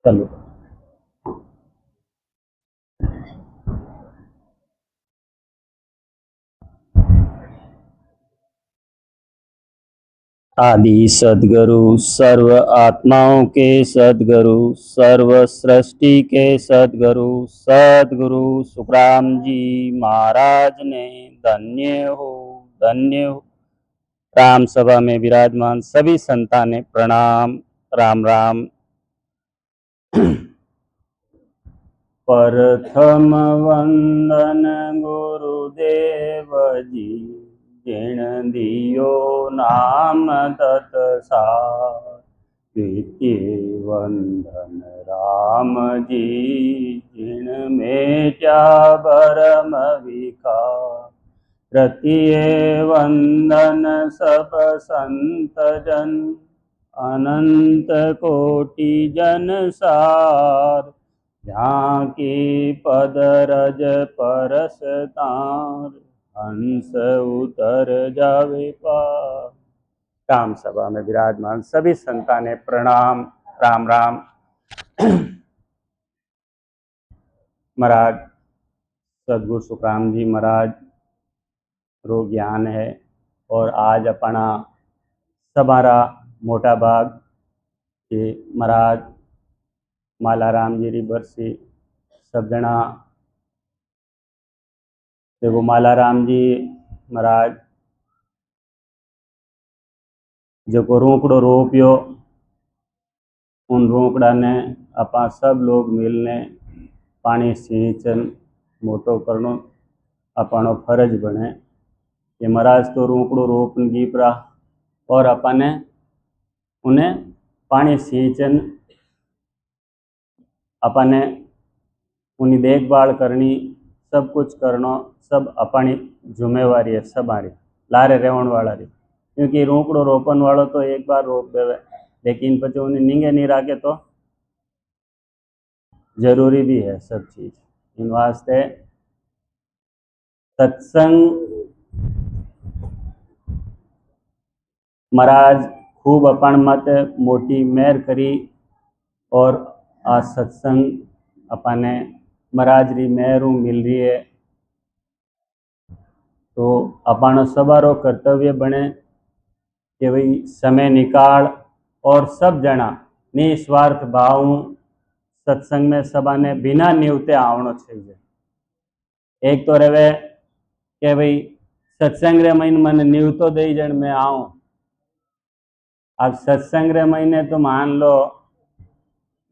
चलो। आदि सदगुरु सर्व आत्माओं के सदगुरु सर्व सृष्टि के सदगुरु सदगुरु सुखराम जी महाराज ने धन्य हो धन्य हो। राम सभा में विराजमान सभी संतानें प्रणाम। राम राम। प्रथम वंदन गुरुदेव जी जिण दियो नाम तत्सार। द्वितीय वंदन राम जी जिण मेटा भरम विकार। तृतीय वंदन सब संत जन अनंत कोटि जन सार। जहाँ की पद रज परस तार हंस उतर जावे पार। राम सभा में विराजमान सभी संतानें प्रणाम। राम राम। महाराज सदगुरु सुखराम जी महाराज रो ज्ञान है और आज अपना सबारा मोटा बाग के महाराज मालाराम जी री बरसी सब जना देखो मालाराम जी महाराज जो रोकड़ो रोपियो उन रोकड़ा ने अपा सब लोग मिलने पानी सींचन मोटो करनो अपनो फर्ज बने। ये महाराज तो रोकड़ो रोपन गीपरा और अपने उन्हें पानी सींचन अपने उन्हें देखभाल करनी सब कुछ करना सब अपनी जिम्मेवारी है हमारी लारे रहने वाला री। क्योंकि रोकड़ो रोपन वालों तो एक बार रोप देवे लेकिन पचे उन्हें नींगे नहीं राखे तो जरूरी भी है सब चीज। इन वास्ते सत्संग महाराज खूब अपन मत मोटी मेहर करी और आ सत्संग अपने महाराज री मेहरू मिल रही है। तो अपनो सबारो कर्तव्य बने कि भाई समय निकाल और सब जना निस्वार्थ भाव सत्संग में सबने बिना न्यूते आवनो चाहिए। एक तो रहे कि भाई सत्संग रे महीने मन न्यूतो दे जन मैं आऊँ। अब सत्संग रे महीने तो मान लो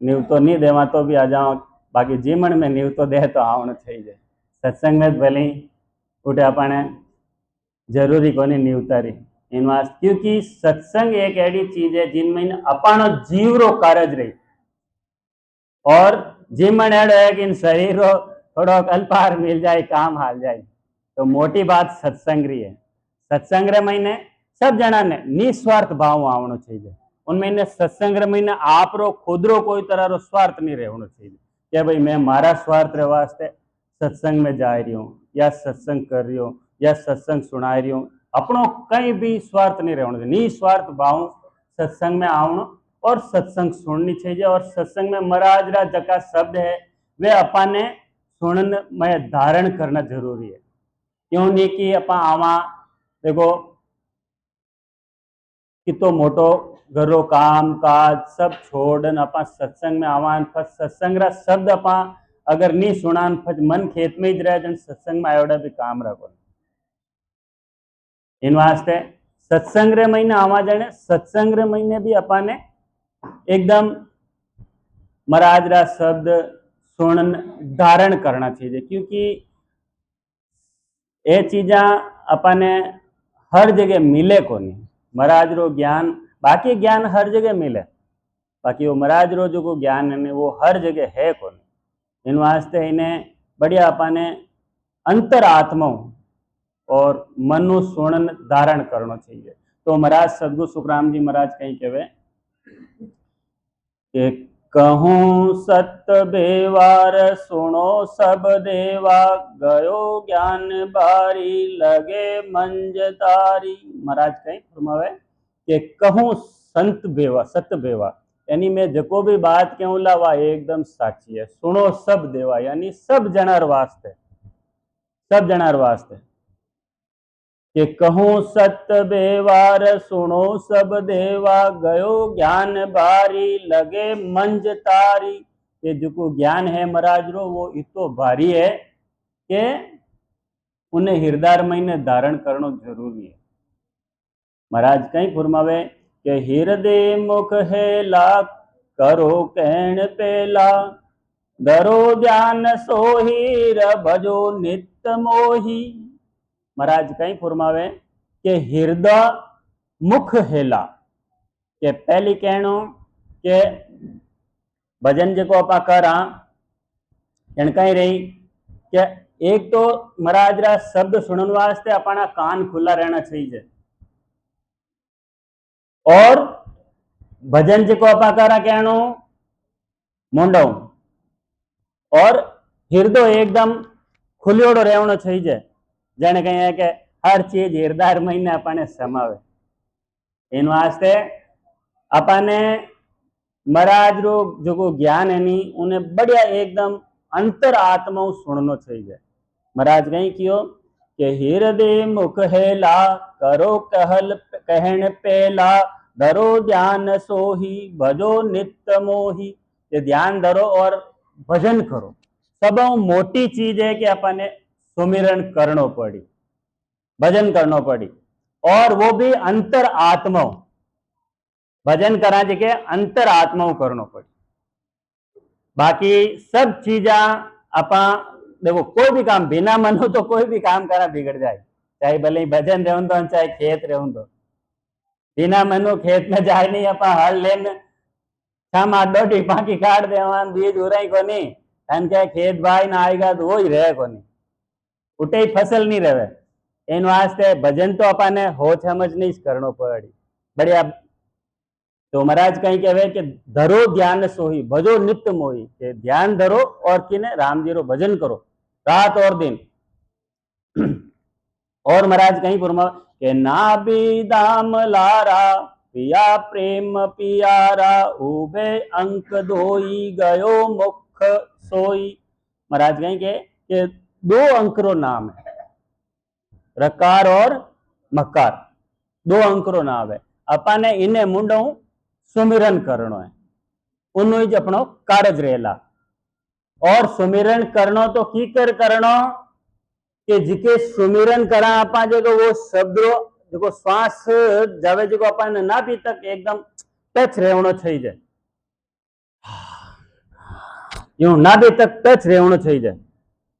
न्यूतो नहीं देवा तो भी आ जाओ बाकी जीवन में न्यूतो दे तो आवनो चाहिए। सत्संग में भले ही उठे अपने जरूरी को नहीं न्यूतारी इन वास्ते क्योंकि सत्संग एक ऐसी चीज है जिनमें अपनो जीव रो कारज रही और जीवन एडो है कि इन शरीर रो थोड़ा अल्पार मिल जाए काम हाल जाए। तो मोटी बात सत्संग रही है। सत्संग रे महीने सब जना ने निस्वार्थ भाव आवनो चाहिए। उनमें सत्संग रे महीने आप रो खुद रो कोई तरह रो स्वार्थ नहीं रहना चाहिए कि भाई मैं मारा स्वार्थ रे वास्ते सत्संग में जा रही हूँ या सत्संग कर रही हूँ या सत्संग सुना रही हूँ। अपनो कहीं भी स्वार्थ नहीं रहना चाहिए। निस्वार्थ भाव सत्संग में आवनो और सत्संग सुननी चाहिए। और सत्संग में महाराज रा जका शब्द है वे अपने सुनन में धारण करना जरूरी है। क्यों नहीं कि अपा आवा देखो कि तो मोटो घरो काम काज सब छोड़न अपा सत्संग में आवान फस सत्संग रा शब्द अपा अगर नहीं सुनान फज मन खेत में ही रहे जन सत्संग में आयोड़ा भी काम रखो। इन वास्ते सत्संग रे महीने आवा जाने सत्संग रे महीने भी अपने एकदम महाराज रा शब्द सुनन धारण करना चाहिए। क्योंकि ये चीजा अपने हर जगह मिले को नहीं। महाराज रो ज्ञान बाकी ज्ञान हर जगह मिले बाकी वो महाराज रो जो ज्ञान है वो हर जगह है को नहीं। इन वास्ते इन्हें बढ़िया अपने अंतर आत्मा और मनु सुनन धारण करना चाहिए। तो महाराज सदगुरु सुखराम जी महाराज कहीं कहे कि कहूँ सत्य बेवार सुनो सब देवा गयो ज्ञान बारी लगे मंज तारी। महाराज कहीं फरमावे कि कहूँ संत बेवा सत्य बेवा यानी मैं जको भी बात कहूँ ला वा एकदम साची है। सुनो सब देवा यानी सब जनार वास्ते, सब जनार वास्ते कि कहूं सत बेवार सुनो सब देवा गयो ज्ञान भारी लगे मंज तारी। ये जो ज्ञान है महाराज रो वो इतो भारी है कि उन्हें हृदय में धारण करना जरूरी है। महाराज कहीं फरमावे कि हृदय मुख है ला करो कहन पेला धरो ध्यान सोहीर भजो नित्य मोही। महाराज कहीं फरमावे कि हृदय मुख हेला के पहली कहनो के भजन जो आप करा एन कहीं रही कि एक तो महाराज रा शब्द सुनने वास्ते अपना कान खुला रहना चाहिए और भजन जो आप करा कहनो मुंडो और हृदय एकदम खुलियोड़ो रहना चाहिए। जाने कहीं है कि हर चीज हृदय महीने अपने समावे इन वास्ते अपने महाराज रो जो ज्ञान है नी उन्हें बढ़िया एकदम अंतर आत्मा सुनना चाहिए। महाराज कहीं क्यों कि हृदय मुख हेला करो कहल कहन पेला धरो ध्यान सोही भजो नित्य मोही। ये ध्यान धरो और भजन करो। सब मोटी चीज है कि अपने सुमिरन करनो पड़ी, भजन करनो पड़ी और वो भी अंतर आत्मा भजन करा के अंतर आत्मा करनो पड़ी। बाकी सब चीजा अपा देखो कोई भी काम बिना मन हो तो कोई भी काम करा बिगड़ जाए, चाहे भले भजन रहो तो चाहे खेत रहो तो बिना मनो खेत में जाए नहीं अपा हल लेन शाम डोटी पाकी काट देवा बीज उराई कोनी एन क्या खेत भाई ना आएगा तो वो ही रहे कोनी उठे ही फसल नहीं रहे। इन वास्ते भजन तो अपने हो समझ नहीं करनो पड़ी बढ़िया। तो महाराज कहीं कहे कि धरो ध्यान सोही भजो नित्य मोही के ध्यान धरो और किने राम जी रो भजन करो रात और दिन। और महाराज कहीं फरमा के ना भी दाम लारा पिया प्रेम पियारा उबे अंक धोई गयो मुख सोई। महाराज कहीं के दो अंकरो नाम है रकार और मकार, दो अंकरो नाम है। अपने इन्हें मुंडो सुमिरन करनो है उन्हों ही अपनो कारज रहेला और सुमिरन करनो तो की कर करनो कि जिके सुमिरन करा अपा जो वो शब्द जो श्वास जावे जो अपन ना भी तक एकदम टच रहना चाहिए यूं ना भी तक टच रहना चाहिए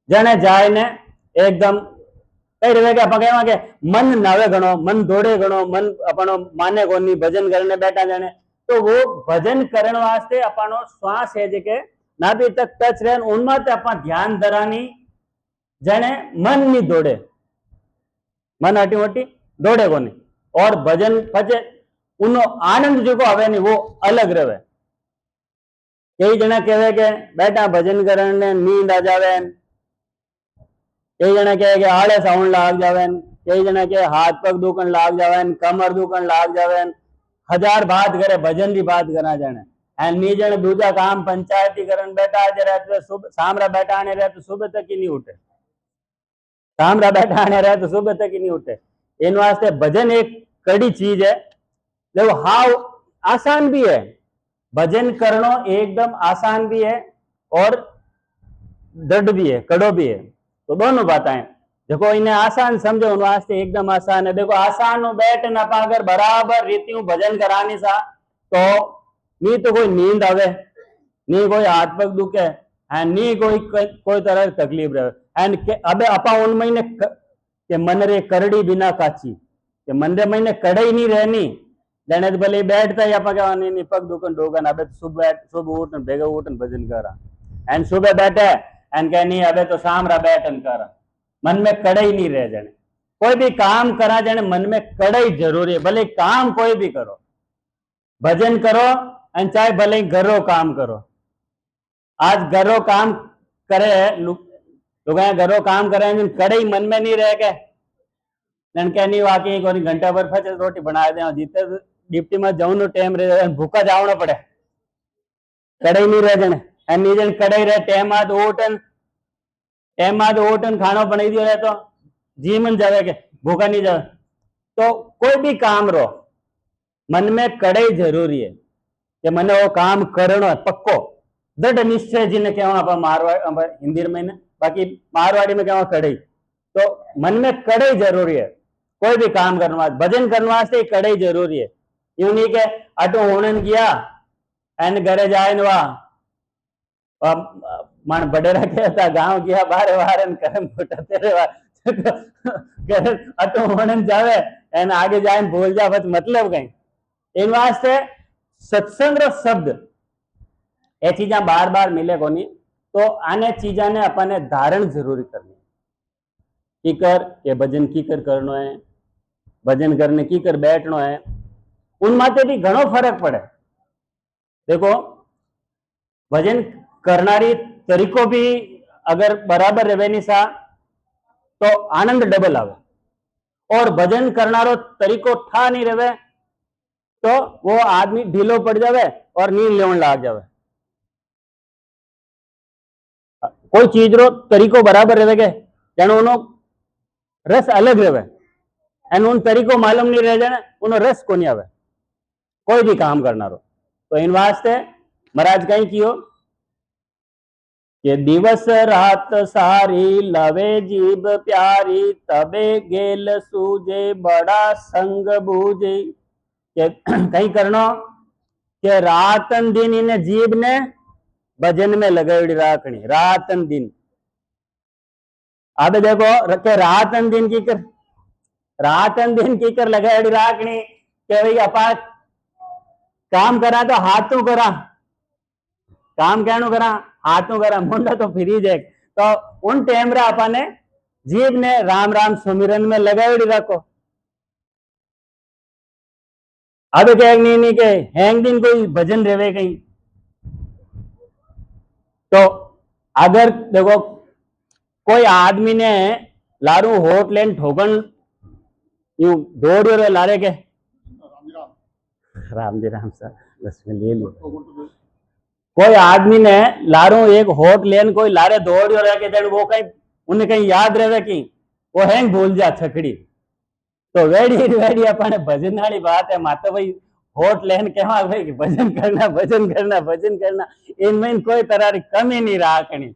जने जाए ने एकदम कई रहे के अपा कहवा के मन नावे गणो मन दौड़े गणो मन अपनो माने कोनी भजन करने बैठा जाने तो वो भजन करने वास्ते अपनो श्वास है जे ना भी तक टच रहे उनमें ते अपा ध्यान धरानी जने मन नहीं दौड़े मन हटी हटी दौड़े कोनी और भजन पचे उनो आनंद जो हवे नहीं वो अलग रहे। कई जना कहे के बैठा भजन करने नींद आ जावे, कई जना कहे के आलस आउन लाग जावे, कई जना के हाथ पग दुखन लाग जावे, कमर दुखन लाग जावे, हजार बात करे भजन की बात करा जाने नी जने दूजा काम पंचायती करन बैठा रहे सुबह सामरा बैठा आने रहे तो सुबह तक ही नहीं उठे, सामरा बैठा आने रहे तो सुबह तक ही नहीं उठे। इन वास्ते भजन एक कड़ी चीज है देखो हाउ आसान भी है भजन करना एकदम आसान भी है और दृढ़ भी है कड़ो भी है। तो दोनों बातें देखो इन्हें आसान समझो उन वास्ते एकदम आसान है। देखो आसान हो बैठ ना पाकर बराबर रीति भजन करानी सा तो नी तो कोई नींद आवे नी कोई हाथ पग दुखे एंड नी कोई तरह की तकलीफ रहे एंड अबे अपा उन महीने के मन रे करड़ी बिना काची के मन रे महीने कड़ई नहीं रहनी जने भले बैठता ही अपा क्या नहीं पग दुखन डोगन अबे सुबह उठन भेगा उठन भजन करा एंड सुबह बैठे एंड कह नहीं अबे तो शाम रा बैठन करा मन में कड़ई नहीं रह जाने। कोई भी काम करा जाने मन में कड़ई जरूरी है भले काम कोई भी करो भजन करो एंड चाहे भले घरों काम करो। आज घरों काम करे लोग घरों काम करे कड़ई मन में नहीं रह गए नहीं वाकई कोई घंटा भर फच रोटी बना दे जितने डिप्टी में जाऊन टाइम रहे भूखा जावना पड़े कड़ाई नहीं रह जने एन नी जन कड़ाई रहे टेम आद ओटन खानो बनाई दियो रहे तो जीवन जावे के भूखा नहीं जावे। तो कोई भी काम रो मन में कड़ाई जरूरी है कि मने वो काम करनो है पक्को दृढ़ निश्चय जिन्हें कहवा आप मारवाड़ हिंदी में ने बाकी मारवाड़ी में कहवा कड़ाई। तो मन में कड़ाई जरूरी है कोई भी काम करने वास्ते भजन करने वास्ते कड़ाई जरूरी है। यूं नहीं के अटो होने गया एन घरे जाए मन बडेरा कहता गांव गया बारे वारे करम फुटा तेरे अटो होने जावे एन आगे जाए भूल जा बस मतलब कहीं इन वास्ते सत्संग रो शब्द ये चीजा बार बार मिले कोनी। तो आने चीजा ने अपने धारण जरूरी करनी की कर के भजन की कर करनो है भजन करने की कर बैठनो है उन माते भी घणो फर्क पड़े। देखो भजन करनारी तरीको भी अगर बराबर रहे नहीं सा तो आनंद डबल आवे और भजन करनारो तरीको ठा नहीं रहे तो वो आदमी ढीलो पड़ जावे और नींद लेवन लाग जावे। कोई चीज रो तरीको बराबर रहे के तेनो रस अलग रहे एन उन तरीको मालूम नहीं रह जाने उनो रस को नहीं आवे कोई भी काम करना रो। तो इन वास्ते महाराज कहीं कियो कि दिवस रात सारी लवे जीव प्यारी तबे गेल सूजे बड़ा संग बूझे के कहीं करनो के रातन दिन इन्हें जीव ने भजन में लगाई राखनी रातन दिन। अब देखो के रातन दिन की कर लगाई राखनी के भाई अपा काम करा तो हाथों करा काम कहनो करा हाथों करा मुंडा तो फ्री जाए। तो उन टेमरा अपने जीव ने राम राम सुमिरन में लगाई रखो। अब क्या नहीं के हैंग दिन कोई भजन रेवे कहीं तो अगर देखो कोई आदमी ने लारू होट लेन ठोकन यूं दौड़ रहे लारे के राम जी राम सर बस में ले लियो। कोई आदमी ने लारू एक होट लेन कोई लारे दौड़ रहे के जन वो कहीं उन्हें कहीं याद रहे कि वो हैंग भूल जा छकड़ी। तो वेड़ी अपने भजन वाली बात है माता भाई होट लेन कहवा भाई भजन करना इनमें कोई तरह की कमी नहीं राखनी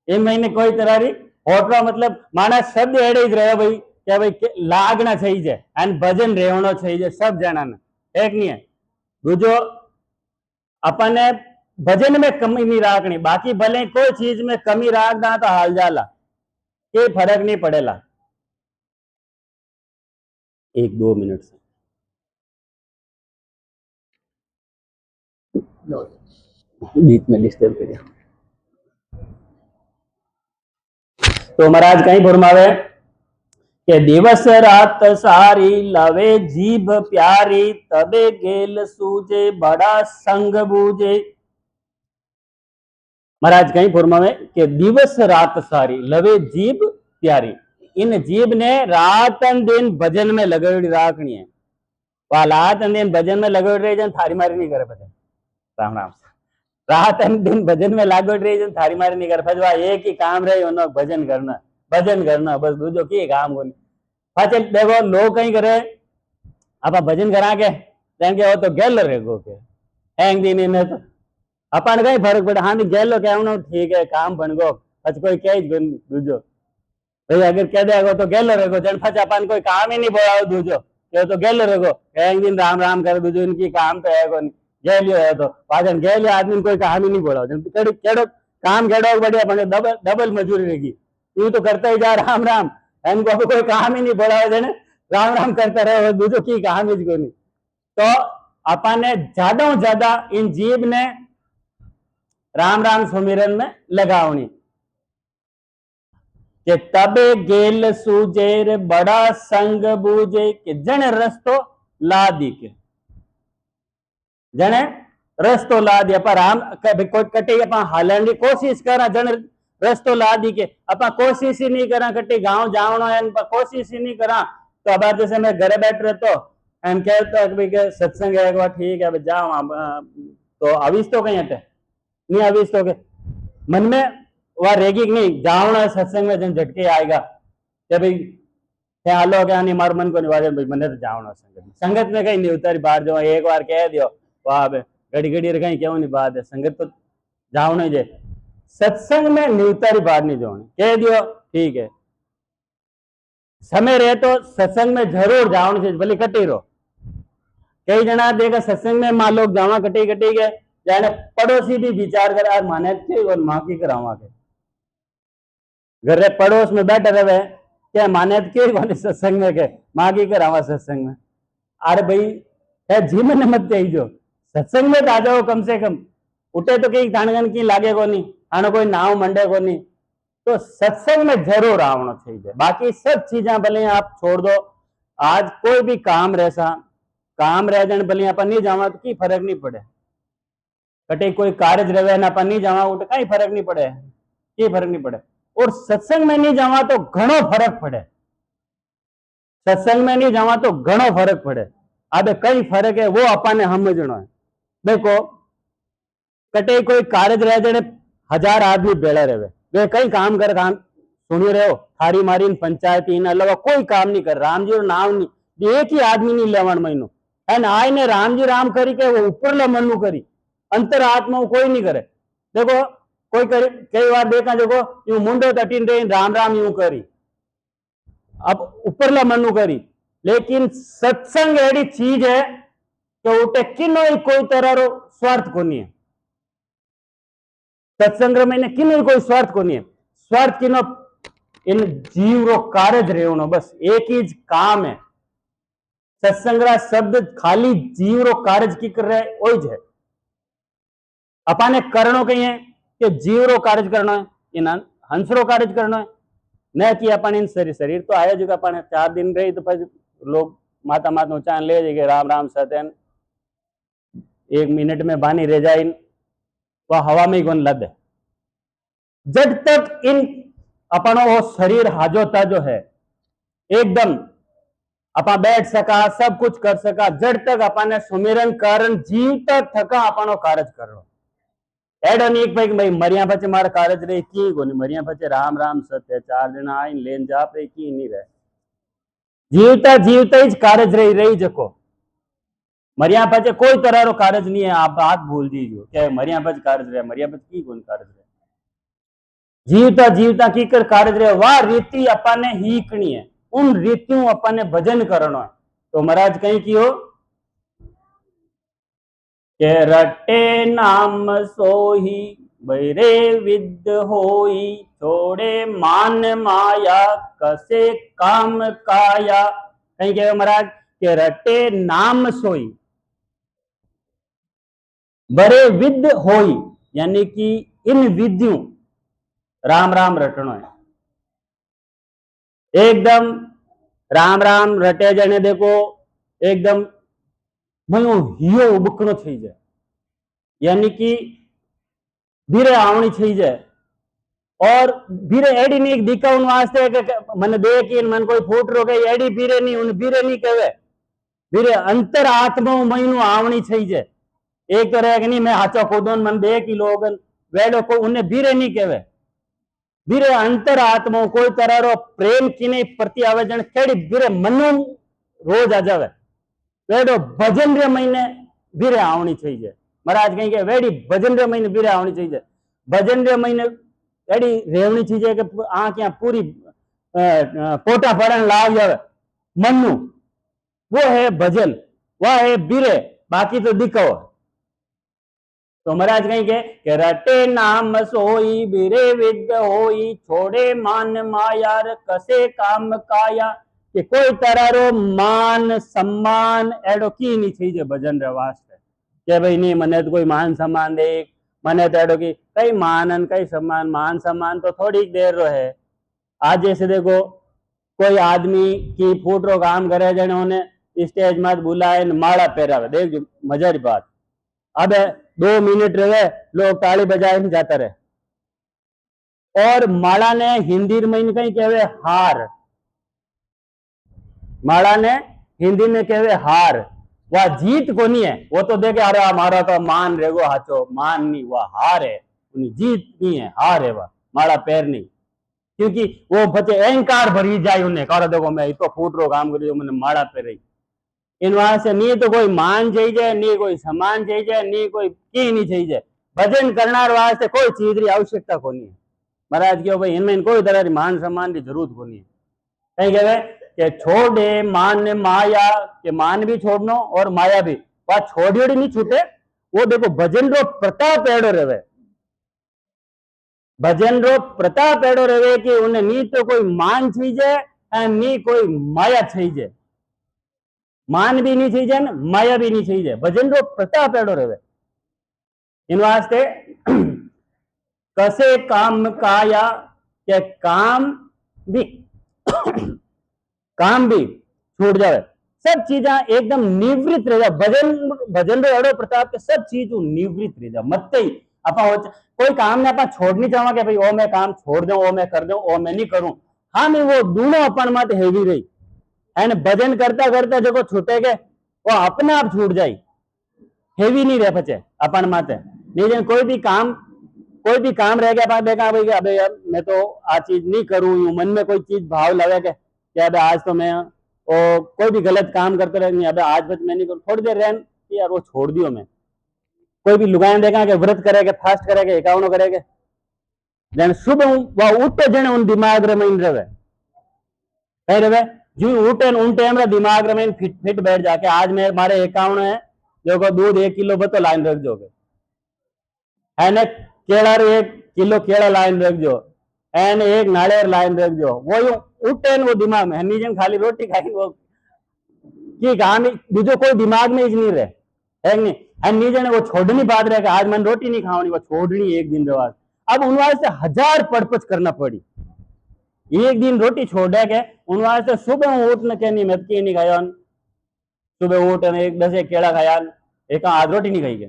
इनमें कोई तरह की होटलो मतलब माना शब्द एड़े ज रहे भाई क्या भाई लागना चाहिए एंड भजन रेवनो चाहिए सब जना ने एक नहीं है। दूजो अपने भजन में कमी नहीं राखनी बाकी भले कोई चीज में कमी राखना तो हाल जाला कोई फर्क नहीं पड़ेला। 1-2 मिनट से बीच में डिस्टर्ब कर दिया। तो महाराज कहीं फरमावे के दिवस रात सारी लवे जीभ प्यारी तबे गेल सूजे बड़ा संग बूझे। महाराज कहीं फरमावे के दिवस रात सारी लवे जीभ प्यारी इन जीभ ने रातन दिन भजन में लगाई राखनी है। वह रातन दिन भजन में लगाई रही जन थारी मारी नहीं करे भजन राम राम रातन दिन भजन में लागो रही जन थारी मारी नहीं करे फजवा एक ही काम रहे उन्हों भजन करना बस दूजो की काम को नहीं। पाचे देखो लोग कहीं करे आप भजन करा के वो तो गेल रहेगो के हैंग दिन इन्हें तो अपन कहीं फर्क पड़े हाँ गेलो क्या ठीक है काम बन गो पच कोई कह दूजो भाई अगर कह देगो तो गेलो रहेगो जन फच अपन कोई काम ही नहीं बोला दूजो ये तो गेलो रहेगो हैंग दिन राम राम करे दूजो इनकी काम तो है को नहीं गेलियो है तो पाचन गेलियो आदमी कोई काम ही नहीं बोला केड़ो काम केड़ो बढ़िया बने डबल मजूरी रहेगी यूं तो करता ही जा राम राम इनको कोई काम ही नहीं बोला राम राम करता रहे दूजो की काम ही को नहीं। तो अपन ने ज्यादा इन जीव ने राम राम सुमिरन में लगावनी के तबे गेल सूजेर बड़ा संग बूझे के जन रस्तो ला दी के जने रस्तो ला दिया पर हम कोई कटे अपन हालन की कोशिश करा जन रस्तो ला दी के अपन कोशिश ही नहीं करा कटे गांव जावनो है कोशिश ही नहीं करा। तो अब जैसे मैं घरे बैठ रहे तो एम कहता के सत्संग है ठीक है जाओ तो अविस तो कहीं हटे नहीं आवीस तो के मन में वह रहेगी कि नहीं जावना सत्संग में जन झटके आएगा कि भाई ख्याल हो गया नहीं मार मन को निवाजे भाई मन तो जावना संगत में कहीं नहीं उतारी बाहर जो एक बार कह दियो वाह घड़ी घड़ी कहीं क्यों नहीं बात है संगत तो जावना जे सत्संग में नहीं उतारी बाहर नहीं जाओ कह दियो ठीक है समय रहे तो सत्संग में जरूर जाओ चाहिए भले कटी रहो कई जना देखा सत्संग में मां लोग जावा कटी कटी गए जाने पड़ोसी भी विचार करे यार माने और मां की करावा के घर पड़ोस में बैठे रहे क्या माने के सत्संग में के मां की करावा सत्संग में अरे भाई है जी में मत जो सत्संग में आ जाओ कम से कम उठे तो कई ताणगन की लागे को नहीं आने कोई नाव मंडे को नहीं तो सत्संग में जरूर आवना चाहिए बाकी सब चीजें भले आप छोड़ दो आज कोई भी काम रह जाने भले अपन नहीं जावा तो की फर्क नहीं पड़े कटे कोई कार्य रहे ना अपन नहीं जावा तो कई फर्क नहीं पड़े की फर्क नहीं पड़े और सत्संग में नहीं जावा तो घणो फर्क पड़े सत्संग में नहीं जावा तो घणो फर्क पड़े अब कई फर्क है वो अपन ने समझना है देखो कटे कोई कार्य रह जाने 1000 आदमी बेड़ा रहे वे कई काम कर काम सुनी रहे हो थारी मारी पंचायत इन अलावा कोई काम नहीं कर राम जी नाम नहीं एक ही आदमी नहीं लेवन महीनो है ना आय ने राम जी राम करी के वो ऊपर मनु करी अंतर आत्मा कोई नहीं करे देखो कोई करे कई बार देखा देखो यूं मुंडो तटीन रही राम राम यूं करी अब ऊपर मनु करी लेकिन सत्संग एडी चीज है कि उठे किनो कोई तरह रो स्वार्थ को नहीं है सत्संग में किनो कोई स्वार्थ को नहीं है स्वार्थ किनो इन जीव रो कार्य रेवनो बस एक ही काम है सत्संग शब्द खाली जीव रो कार्य की कर रहे वही है अपाने करनो कही है कि जीव रो कार्य करना है इन हंस रो कार्य करना है न कि अपन इन शरीर तो आया जो अपन 4 दिन रही तो फिर लोग माता माता चांद ले जाएंगे राम राम सत्यन 1 मिनट में बानी रह जाए वह हवा में ही कौन लद है जब तक इन अपनो वो शरीर हाजोता जो है एकदम अपा बैठ सका सब कुछ कर सका जब तक अपन सुमिरन कारण जीवता थका अपनो कार्य कर रो एडो नहीं भाई मरिया बच्चे मारा कार्य रहे की को नहीं मरिया बच्चे राम राम सत्य 4 दिन आई लेन जा पे की नहीं रहे जीवता जीवता ही कार्य रही जको मरिया बच्चे कोई तरह रो कार्य नहीं है आप बात भूल दीजिए क्या मरिया बच कार्य रहे मरिया बच की कौन कार्य रहे जीवता जीवता की कर कार्य रहे वह रीति अपन ने हीकनी है उन रीतियों अपन ने भजन करना है तो महाराज कहीं की हो के रटे नाम सोही बैरे विद होई छोड़े मान माया कसे काम काया कहीं कहे महाराज के रटे नाम सोई बड़े विद होई यानी कि इन विद्यों राम राम रटनो है एकदम राम राम रटे जाने देखो एकदम मनो हियो उबकनो थी जाए यानी कि धीरे आवनी थी जाए और धीरे एडी नहीं दिखा उन वास्ते मन देख मन कोई फूट रो गई एडी बीरे नहीं उन बीरे नहीं कहे धीरे अंतर आत्मा महीनू आवनी थी जाए एक तो रहे नहीं मैं हाचो खुदोन मन देख ही लोग वेडो को उन्हें बीरे नहीं कहे बीरे अंतर आत्मा कोई तरह रो प्रेम की नहीं प्रति आवे जन केड़ी बीरे मनु रोज आ जावे वेडो भजन रे महीने बीरे आवनी चाहिए महाराज कहीं के वेडी भजन रे महीने बीरे आवनी चाहिए भजन रे महीने वेडी रेवनी चाहिए कि आंख यहाँ पूरी पोटा पड़न लाग जावे मनु वो है भजन वह है बीरे बाकी तो दिखो तो महाराज कहीं के रटे नाम सोई बीरे विद होई छोड़े मान मायार कसे काम काया कि कोई तरह रो मान सम्मान एडो की नहीं चाहिए भजन रे वास्ते के भाई नहीं मने तो कोई मान सम्मान दे मने तो एडो की कई मानन कई सम्मान मान सम्मान तो थोड़ी देर रो है आज जैसे देखो कोई आदमी की फूट रो काम करे जने उन्हें स्टेज मत बुलाए माला पहरावे देख मजा की बात अब 2 मिनट रहे लोग ताली बजाए जाता रहे और माला ने हिंदी में कहीं कहवे हार माला ने हिंदी में कहवे हार वह जीत को नहीं है। वो तो देखे अरे हमारा तो मान रेगो हाचो, मान नहीं, वह हार है, उन्हें जीत नहीं है, हार है, वह माड़ा पैर नहीं। क्योंकि वो बच्चे अहंकार भरी जाए उन्हें, कहो देखो मैं इतो फूट रो काम करी मैंने माड़ा पे रही। इन वहां से नहीं तो कोई मान चाहिए, नहीं कोई सम्मान चाहिए, नहीं कोई की नहीं चाहिए। भजन करना वास्ते कोई चीज की आवश्यकता को नहीं है। महाराज क्यों भाई इनमें कोई तरह की मान सम्मान की जरूरत को नहीं है। कहीं कहे कि छोड़े मान ने माया, के मान भी छोड़नो और माया भी, वह छोड़ी नहीं छूटे। वो देखो भजन रो प्रताप एड़ो रहे, भजन रो प्रताप एड़ो रहे कि उन्हें नी तो कोई मान छीजे नी कोई माया छीजे, मान भी नहीं छीजे माया भी नहीं छीजे, भजन रो प्रताप एड़ो रहे। इन वास्ते कसे काम काया के काम भी काम भी छूट जाए, सब चीजा एकदम निवृत्त रह जाए। भजन भजन रो एड़ो प्रताप के सब चीज निवृत्त रह जाए। मत ही आप कोई काम ने आप छोड़नी चाहो कि भाई ओ मैं काम छोड़ दो, ओ मैं कर दो, ओ मैं नहीं करूं। हाँ मैं वो दोनों अपन मत हेवी रही है। भजन करता करता जो छूटे गए वो अपने आप छूट जाए, हेवी नहीं रहे पचे अपन माते। नहीं कोई भी काम रह गया देखा भाई अबे यार मैं तो आ चीज नहीं करूं, मन में कोई चीज भाव लगे कि अबे आज तो मैं कोई भी गलत काम करते रहे, अबे आज बस मैं नहीं करूं, थोड़ी देर रहन यार वो छोड़ दियो मैं। कोई भी लुगाएं देखा कि व्रत करेगा, फास्ट करेगा, एकावनो करेगा, जन सुबह वह उठते जने उन दिमाग रे में रहे जो उठे उन टाइम रे दिमाग में फिट बैठ जाके आज मैं मारे 51 है जो को दूध 1 किलो बतो लाइन रख जोगे है ने, केला रे 1 किलो केला लाइन रख जो एन 1 नारियल लाइन रख जो। वो यूं उठे वो दिमाग में नीचे खाली रोटी खाई वो की काम दूजो कोई दिमाग में ही नहीं रहे है नहीं। नीचे ने वो छोड़नी बात रहे आज मैंने रोटी नहीं खावनी, वो छोड़नी एक दिन रवाज। अब उन वास्ते 1000 पड़पच करना पड़ी, एक दिन रोटी छोड़े के उन वास्ते सुबह उठने के नहीं मैं नहीं खाया, सुबह उठ एक 10 केला खाया, एक आज रोटी नहीं खाई के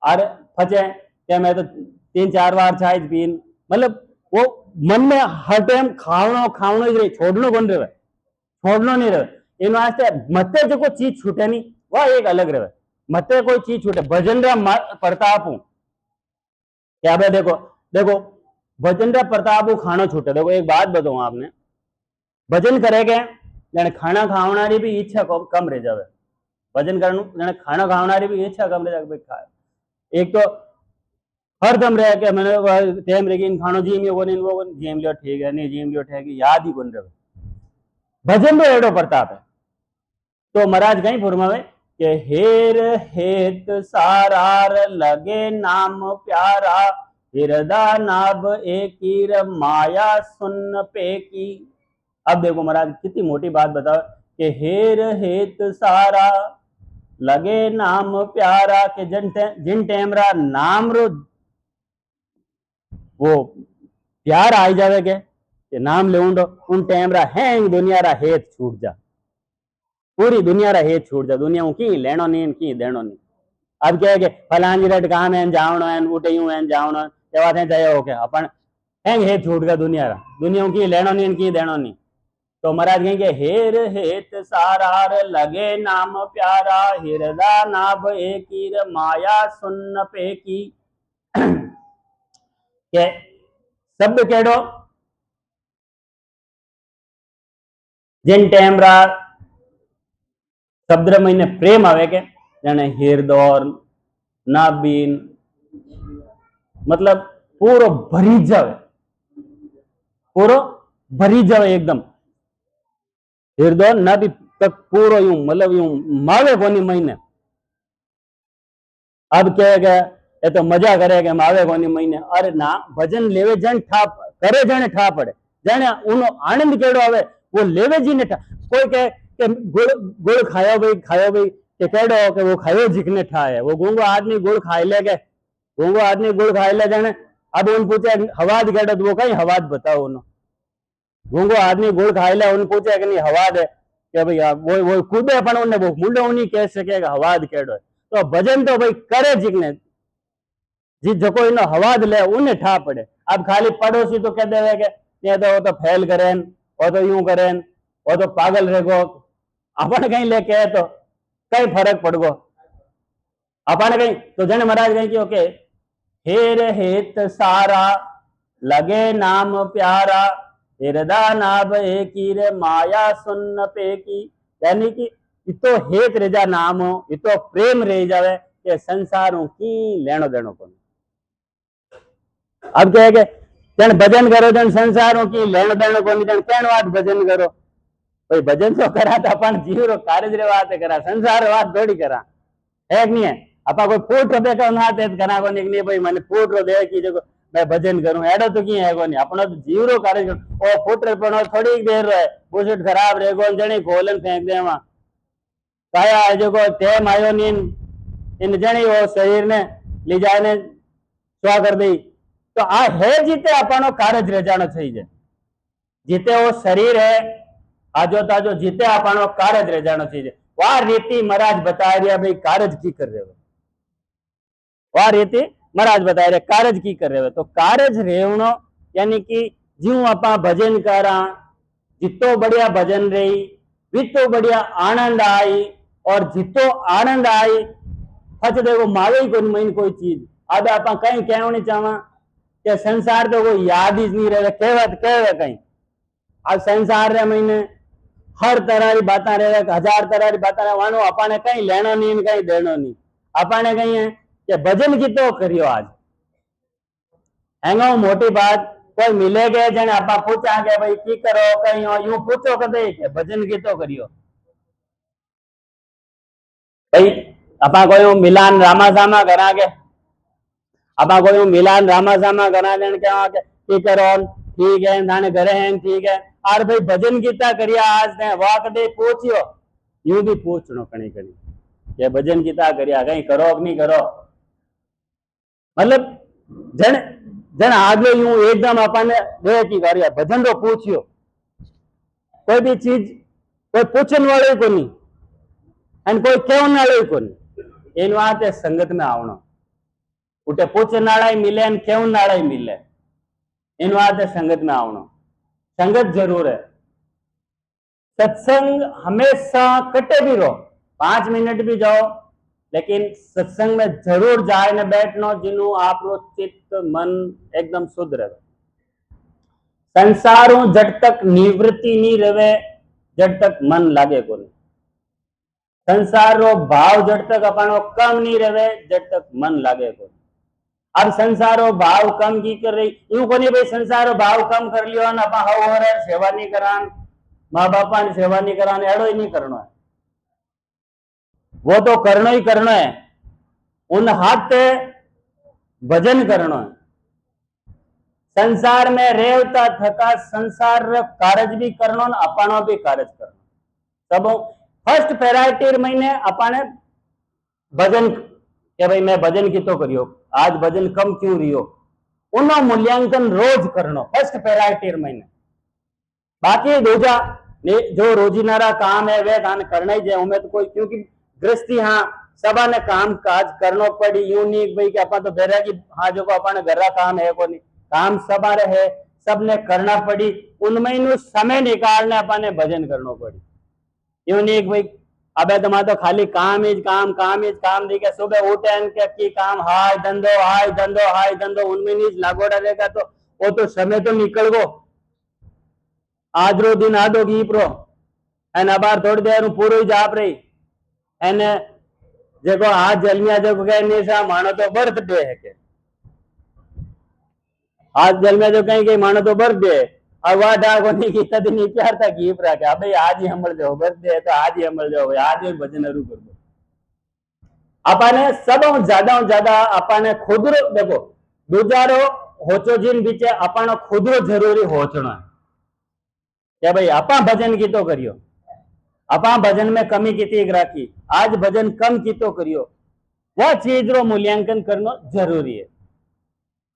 अरे फचे क्या मैं तो 3-4 बार चाय पीन, मतलब वो मन में हर टाइम खावनो ही रही, छोड़नो कौन रहे, छोड़नो नहीं रहे। इन वास्ते मते जो कोई चीज छूटे नहीं वह एक अलग रहे, मते कोई चीज छूटे। भजन रा प्रताप हूं क्या भाई देखो देखो भजन रा प्रताप खानो छूटे। देखो एक बात बताऊं आपने, भजन करेगे जने खाना खावनारी भी इच्छा कम रह जावे, भजन करने जने खाना खावनारी भी इच्छा कम रह जावे भाई खाए। एक तो हर दम रह के मैंने टाइम रह इन खानो जीम वो नहीं वो जीम लियो ठीक है, नहीं जीम लियो ठीक है, याद ही कौन रहे। भजन तो एडो प्रताप है। तो महाराज कहीं फरमावे के हेर हेत सारार लगे नाम प्यारा, हृदय नाभ एकीर माया सुन पे की। अब देखो महाराज कितनी मोटी बात बताओ कि हेर हेत सारा लगे नाम प्यारा के जिन टेमरा नाम रो वो प्यार आई जावे के नाम ले उन टेमरा है दुनिया रा हेत छूट जा, पूरी दुनिया रा हेत छूट जा, दुनिया की लेनो नहीं की देनो नहीं। अब क्या है कि फलानी रेट काम है जावनो है उठेयू है जावनो जवा थे जाए हो के अपन हैंग हेत छूट गया दुनिया रा, दुनिया की लेनो नहीं की देनो नहीं। तो महाराज कहेंगे हेर हेत सारार लगे नाम प्यारा, हृदय नाभ एकीर माया सुन पे की। के शब्द केड़ो जिन टेमरा शब्द महीने प्रेम आवे के जाने हृदय नाभीन मतलब पूरो भरी जावे, पूरो भरी जावे एकदम हृदय नाभि तक पूरो यूं मतलब यूं मावे कोनी महीने। अब कहेगा ये तो मजा करेगा मावे कोनी महीने, अरे ना भजन लेवे जन ठा करे जने ठा पड़े, जाने उनो आनंद केड़ो आवे वो लेवे जी ने ठा। कोई कहे कि गुड़ खायो भाई के केड़ो के वो खायो जिकने ठा है, वो गूंगो आदमी गुड़ खाई ले के गूंगो आदमी गुड़ खाई ले जाने। अब उन पूछे हवाद केड़ो तो वो कहीं हवाद बताओ उन्हों, गूंगो आदमी गुड़ खाई ले उन पूछे कि नहीं हवाद है कि भाई वो कूदे पण उन्हें वो मुंडो उन्हीं कह सकेगा हवाद केड़ो है। तो भजन तो भाई करे जिकने जी जो इनो हवाद ले उन्हें ठा पड़े। अब खाली पड़ोसी तो कह देवे के ये तो वो तो फैल करें वो तो यूं करें वो तो पागल रहेगो अपन कहीं लेके तो कई फर्क पड़ गो अपन कहीं तो जन महाराज कहीं कि ओके हेर हेत सारा लगे नाम प्यारा हृदय नाभ एकी रे माया सुन्न पेकी, यानी कि इतो हेत रेजा नाम हो इतो प्रेम रह जावे के संसारों की लेनो देनो को। अब क्या है कि जन भजन करो जन संसारों की लेनो देनो को जन केन बात भजन करो भाई भजन तो करा तो अपन जीव रो कार्य रे बात करा संसार बात थोड़ी करा है कि नहीं है। अपा कोई फूट रुपए का ना ते करा को नहीं भाई मैंने फूट रो दे की जो मैं भजन करूं एडो तो की है को नहीं अपना तो जीव रो कार्य ओ फूट रे पण थोड़ी देर रहे बुशट खराब रे गो जणी खोलन फेंक दे वहां काया है जो को टेम आयो नी इन जणी वो शरीर ने ले जाए ने स्वा कर दी तो आ है जीते अपनो कार्य रह जानो चाहिए जीते वो शरीर है आजो ताजो जीते अपनो कार्य रह जानो चाहिए। वह रीति महाराज बता रहे भाई कार्य की कर रहे हो वह रीति महाराज बता रहे कार्य की कर रहे हो तो कार्य रेवनो यानी कि ज्यों अपा भजन करा जितो बढ़िया भजन रही जितो बढ़िया आनंद आई और जितो आनंद आई फच देखो मावे ही कोई महीन कोई चीज अब आप कहीं कहना चाहवा कि संसार तो कोई याद ही नहीं रहे कहवत कहे कहीं अब संसार रे महीने हर तरह की बात रहे हजार तरह की बात वानो अपने कहीं लेना नहीं कहीं देना नहीं अपने कहीं है कि भजन की तो करियो आज हैंगो मोटी बात कोई मिले गए जने आपा पूछा के भाई की करो कहीं यूं पूछो कदे के भजन की तो करियो भाई अपा कोई मिलान रामा सामा करा के अपा कोई मिलान रामा सामा करा देन के की करो ठीक है थाने घरे हैं ठीक है और भाई भजन गीता करिया आज ने वाह कदे पूछियो यूं भी पूछनो कणी कणी ये भजन गीता करिया कहीं करो कि नहीं करो मतलब जन जन आगे यूं एकदम अपने दे की करिया भजन तो पूछियो कोई भी चीज कोई पूछन वाले को नहीं एंड कोई कहन वाले को नहीं इन बात है संगत में आवनो उठे पूछन वाला ही मिले एंड कहन वाला ही मिले इन बात है संगत में आवनो संगत जरूर है सत्संग हमेशा कटे भी रहो 5 मिनट भी जाओ लेकिन सत्संग में जरूर जाए न बैठनो जिन्हों आप लो चित्त मन एकदम शुद्ध रहे संसारों जब तक निवृत्ति नहीं रहे जब तक मन लागे को नहीं संसार रो भाव जब तक अपनो कम नहीं रहे जब तक मन लागे को नहीं। अब संसारो भाव कम की कर रही यूं को नहीं भाई संसारो भाव कम कर लियो ना अपा हो रहे सेवा नहीं करान माँ बापा ने सेवा नहीं करान एड़ो ही नहीं करना है वो तो करना ही करना है उन हाथ भजन करना है संसार में रेवता थका संसार कार्य भी करना अपनो भी कार्य करना सब फर्स्ट प्रायोरिटी महीने अपने भजन के भाई मैं भजन की तो करियो आज भजन कम क्यों रियो उनो मूल्यांकन रोज करनो फर्स्ट प्रायोरिटी महीने बाकी दूजा जो रोजीनारा काम है वे दान करना ही जाए उमें तो कोई क्योंकि गृहस्थी हाँ सबा ने काम काज करनो पड़ी यूं नहीं भाई कि अपन तो बेरा की हाँ जो को अपन घर काम है को नहीं काम सबा रहे सबने करना पड़ी उनमें समय निकालने अपन ने भजन करनो पड़ी यूं नहीं भाई अबे तुम्हारा तो खाली काम दी के सुबह उठे की काम हाय धंधो उनमें नहीं लागोड़ा रहेगा तो वो तो समय तो निकल गो आज रो दिन आदो गीप रो एन अबार थोड़ी देर पूरो ही जाप रही एन देखो आज जलमिया जो कहे निशा मानो तो बर्थडे है के आज जलमिया जो कहीं मानो तो बर्थडे अब वह डाको नहीं की तद नहीं प्यार था गीप रहा क्या भाई आज ही हमल जाओ बर्थडे है तो आज ही हमल जाओ भाई आज ही भजन अरू कर दो अपने सब ज्यादा अपने खुद देखो दूजारो होचो जिन बीचे अपनो खुद जरूरी होचना है क्या भाई अपा भजन की तो करियो अपा भजन में कमी की राखी आज भजन कम की तो करियो वह चीज रो मूल्यांकन करना जरूरी है।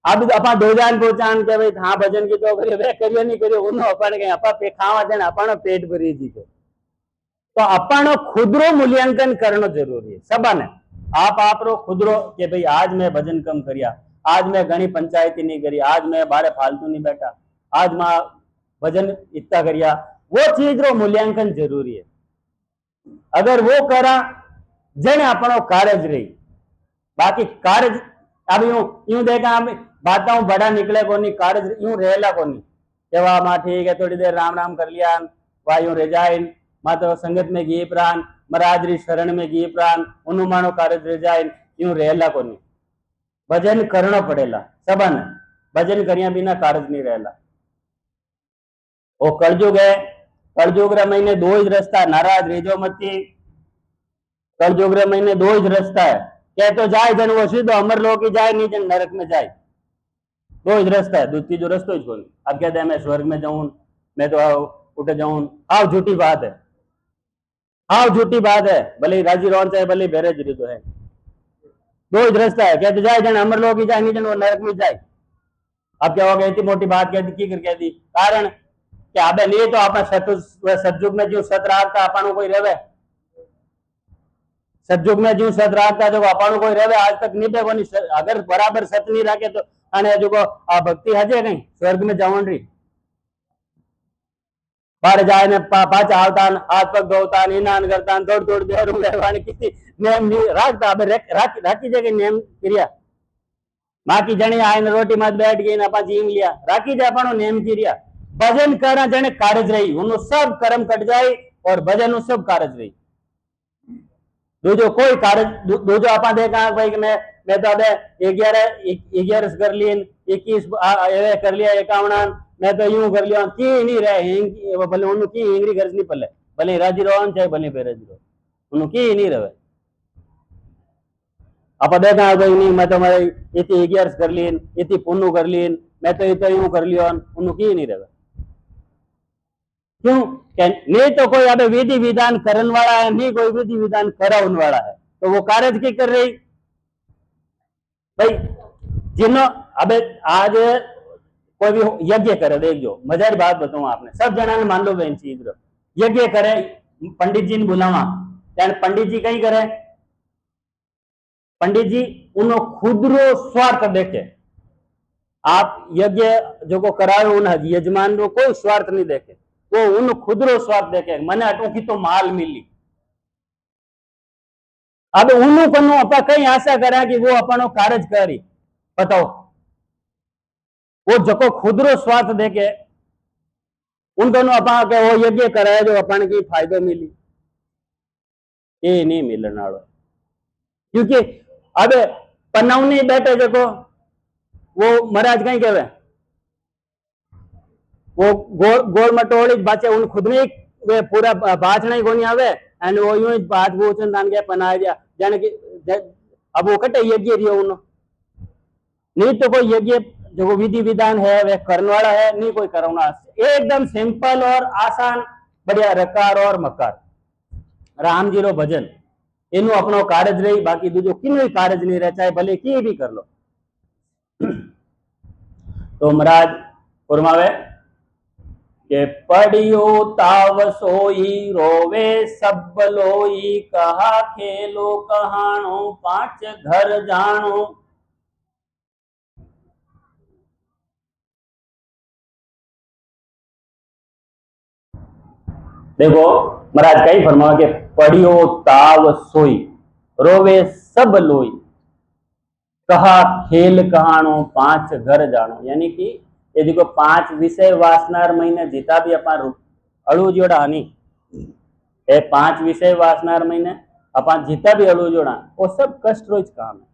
अब अपा दो जान पहचान के भाई हाँ भजन की तो करियो वे करियो नहीं करियो उन्हों अपन के अपा पे खावा देना अपनो पेट भरी जी तो अपनो खुद रो मूल्यांकन करना जरूरी है सबा ने आप रो खुद रो कि भाई आज मैं भजन कम करिया आज मैं घनी पंचायती नहीं करी आज मैं बारे फालतू नहीं बैठा आज मैं भजन इतना करिया वो चीज रो मूल्यांकन जरूरी है। अगर वो करा जने अपनो कारज रही। बाकी कारज अब यूं देखा हम बाताओं बड़ा निकले कोनी, कारज यूं रहेला कोनी केवा मां ठीक है थोड़ी देर राम राम कर लिया वा यूं रह जाए मां तो संगत में गी प्राण महाराजरी शरण में गी प्राण उनु मानो कारज रह जाए यूं रहेला कोनी। भजन करना पड़ेला सबन, भजन करिया बिना कारज नहीं रहेला। वो कलयुग है, कलयुग रे महीने दो ही रास्ता, नाराज रेजो मती। कलयुग रे महीने दो ही रास्ता है, क्या तो जाए जन वो सीधो अमर लोक ही जाए, नहीं जन नरक में जाए। दो ही रास्ता है, दूसरी जो रास्ता ही कोई। अब कहते हैं मैं स्वर्ग में जाऊं, मैं तो उठ जाऊं, आओ झूठी बात है, आओ झूठी बात है। भले राजी रोन चाहे भले बेरे जी तो है, दो ही रास्ता है, कहते जाए जन अमर लोक ही जाए, नहीं जन वो नरक में जाए। अब क्या होगा, इतनी मोटी बात कहती की कर कहती कारण क्या अब नहीं तो अपना सतयुग में जो सत रागता अपन कोई रहे, सतयुग में जो सत रागता जो अपन कोई रहे आज तक नहीं पे कोनी। अगर बराबर सत नहीं रखे तो अने जो भक्ति हजे कहीं स्वर्ग में जावन रही बाहर जाए ने पाचा आवता हाथ पग धोता इनान करता दौड़ दौड़ देर रहवानी किसी नेम नहीं राखता। अब राखी जगह नेम क्रिया माँ की जनी आए रोटी मत बैठ गई ना जीम लिया राखी जाए अपन नेम क्रिया। भजन करना जने कारज रही उन्हों सब कर्म कट जाए और भजन सब कारज रही। दूजो कोई कारज दूजो आप देखा भाई कि मैं तो अब 11 कर ली 21 कर लिया 51 मैं तो यूं कर लिया की नहीं रहे भले उन्होंने की इंगरी गर्ज नहीं पले भले राजी रहो चाहे भले बेराजी रहो उन्होंने की नहीं रहे। आप देखा भाई नहीं मैं तो मेरे इतनी 11 कर ली इतनी पुन्नू कर ली मैं तो इतना यूं कर लिया उन्होंने की नहीं रहे। क्यों नहीं तो कोई अब विधि विधान करने वाला है नहीं कोई विधि विधान कराने वाला है तो वो कारज की कर रही भाई जिन्हों अब आज कोई भी यज्ञ करे देखो मजेदार बात बताऊं आपने सब जना ने मान लो बहन चीज यज्ञ करे पंडित जी ने बुलावा यानी पंडित जी कहीं करे पंडित जी उन्हों खुदरो स्वार्थ देखे आप यज्ञ जो को करायो उन यजमान रो कोई स्वार्थ नहीं देखे वो उन खुदरो स्वार्थ देखे मने अटू की तो माल मिली। अब उन्हों कनु अपा कई आशा करा कि वो अपनो कारज करी बताओ वो जको खुदरो स्वार्थ देखे उन दोनों अपा के वो यज्ञ कराए जो अपन की फायदो मिली ये नहीं मिलने वाला। क्योंकि अब पन्नावनी बैठे जको वो महाराज कहीं कहवे वो गोल मटोली बाचे उन खुद में वे पूरा बाचना ही कोनी आवे एंड वो यूं बात वो दान के पना दिया जाने कि अब वो कटे यज्ञ रियो उन नहीं तो कोई यज्ञ जो विधि विधान है वह करने वाला है नहीं कोई करना एकदम सिंपल और आसान बढ़िया रकार और मकार राम जी रो भजन इनु अपनो कारज रही बाकी दूजो किनो कारज नहीं रहे चाहे भले की भी कर लो। तो महाराज फरमावे के पढ़ियो ताव सोई रोवे सब लोई कहा खेलो कहानो 5 घर जानो। देखो महाराज कई फरमावा के पढ़ियो ताव सोई रोवे सब लोई कहा खेल कहानो 5 घर जानो यानी कि ये देखो 5 विषय वासनार महीने जीता भी अपन अड़ू जोड़ा हनी ये 5 विषय वासनार महीने अपन जीता भी अड़ू जोड़ा वो सब कष्ट रोज काम है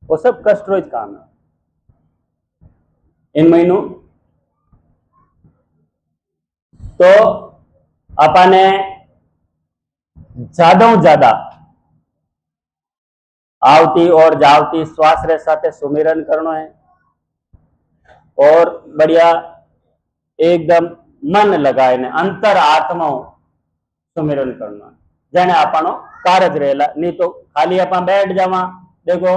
वो सब कष्ट रोज काम है। इन महीनों तो अपने ज्यादा आवती और जावती श्वास रे साथे सुमिरन करनो है और बढ़िया एकदम मन लगाए ने अंतर आत्मा सुमिरन करना जाने अपनो कारज रहेला। नहीं तो खाली आप बैठ जावा देखो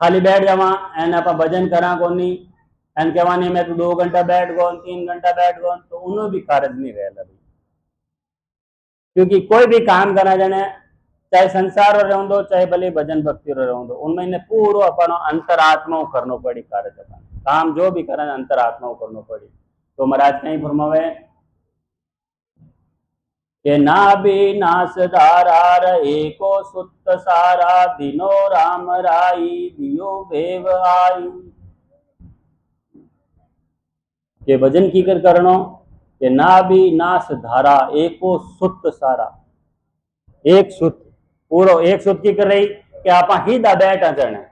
खाली बैठ जावा एन आप भजन करा कोनी एन कहवा नहीं मैं तो 2 घंटा बैठ गो 3 घंटा बैठ गो तो उन्हों भी कारज नहीं रहेला। क्योंकि कोई भी काम करा जाने चाहे संसार रहो दो चाहे भले भजन भक्ति रहो दो उनमें ने पूरो अपनो अंतरात्मा करनो पड़ी कारज अपन काम जो भी करे अंतरात्मा करनो पड़ी। तो महाराज कहीं फरमावे के नाभि नास धारार एको सुत सारा दिनो राम राई दियो भेव आई। के भजन की कर करनो के नाभि नास धारा एको सुत सारा। एक सुत पूरो एक सुत की कर रही कि आप हीदा बैठा जने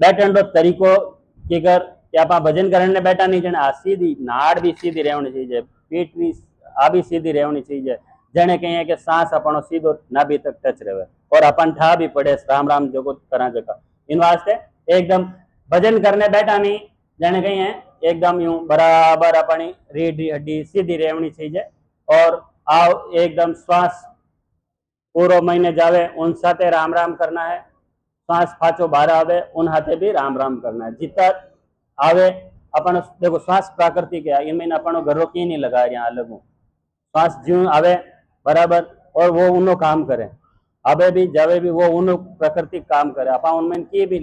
बैठन रो तरीको की कर कि आप भजन करने बैठा नहीं जने आ सीधी नाड़ भी सीधी रहनी चाहिए, पीठ भी आ भी सीधी रहनी चाहिए, जने कहीं कि सांस अपनो सीधो नाभि तक टच रहे और अपन ठा भी पड़े राम राम जो करा जगह इन वास्ते एकदम भजन करने बैठा नहीं जने कहीं है एकदम यूं बराबर अपनी रीढ़ हड्डी सीधी रहनी चाहिए और आओ एकदम श्वास पूरो महीने जावे उन साथे राम राम करना है, श्वास फाचो बाहर आवे उन हाथे भी राम राम करना है। जितना आवे अपन देखो श्वास प्राकृतिक है, इन महीने अपन घरों की नहीं लगा रहा अलग श्वास ज्यों आवे बराबर और वो उनो काम करे आवे भी जावे भी वो उनो प्राकृतिक काम करे अपन उनमें की भी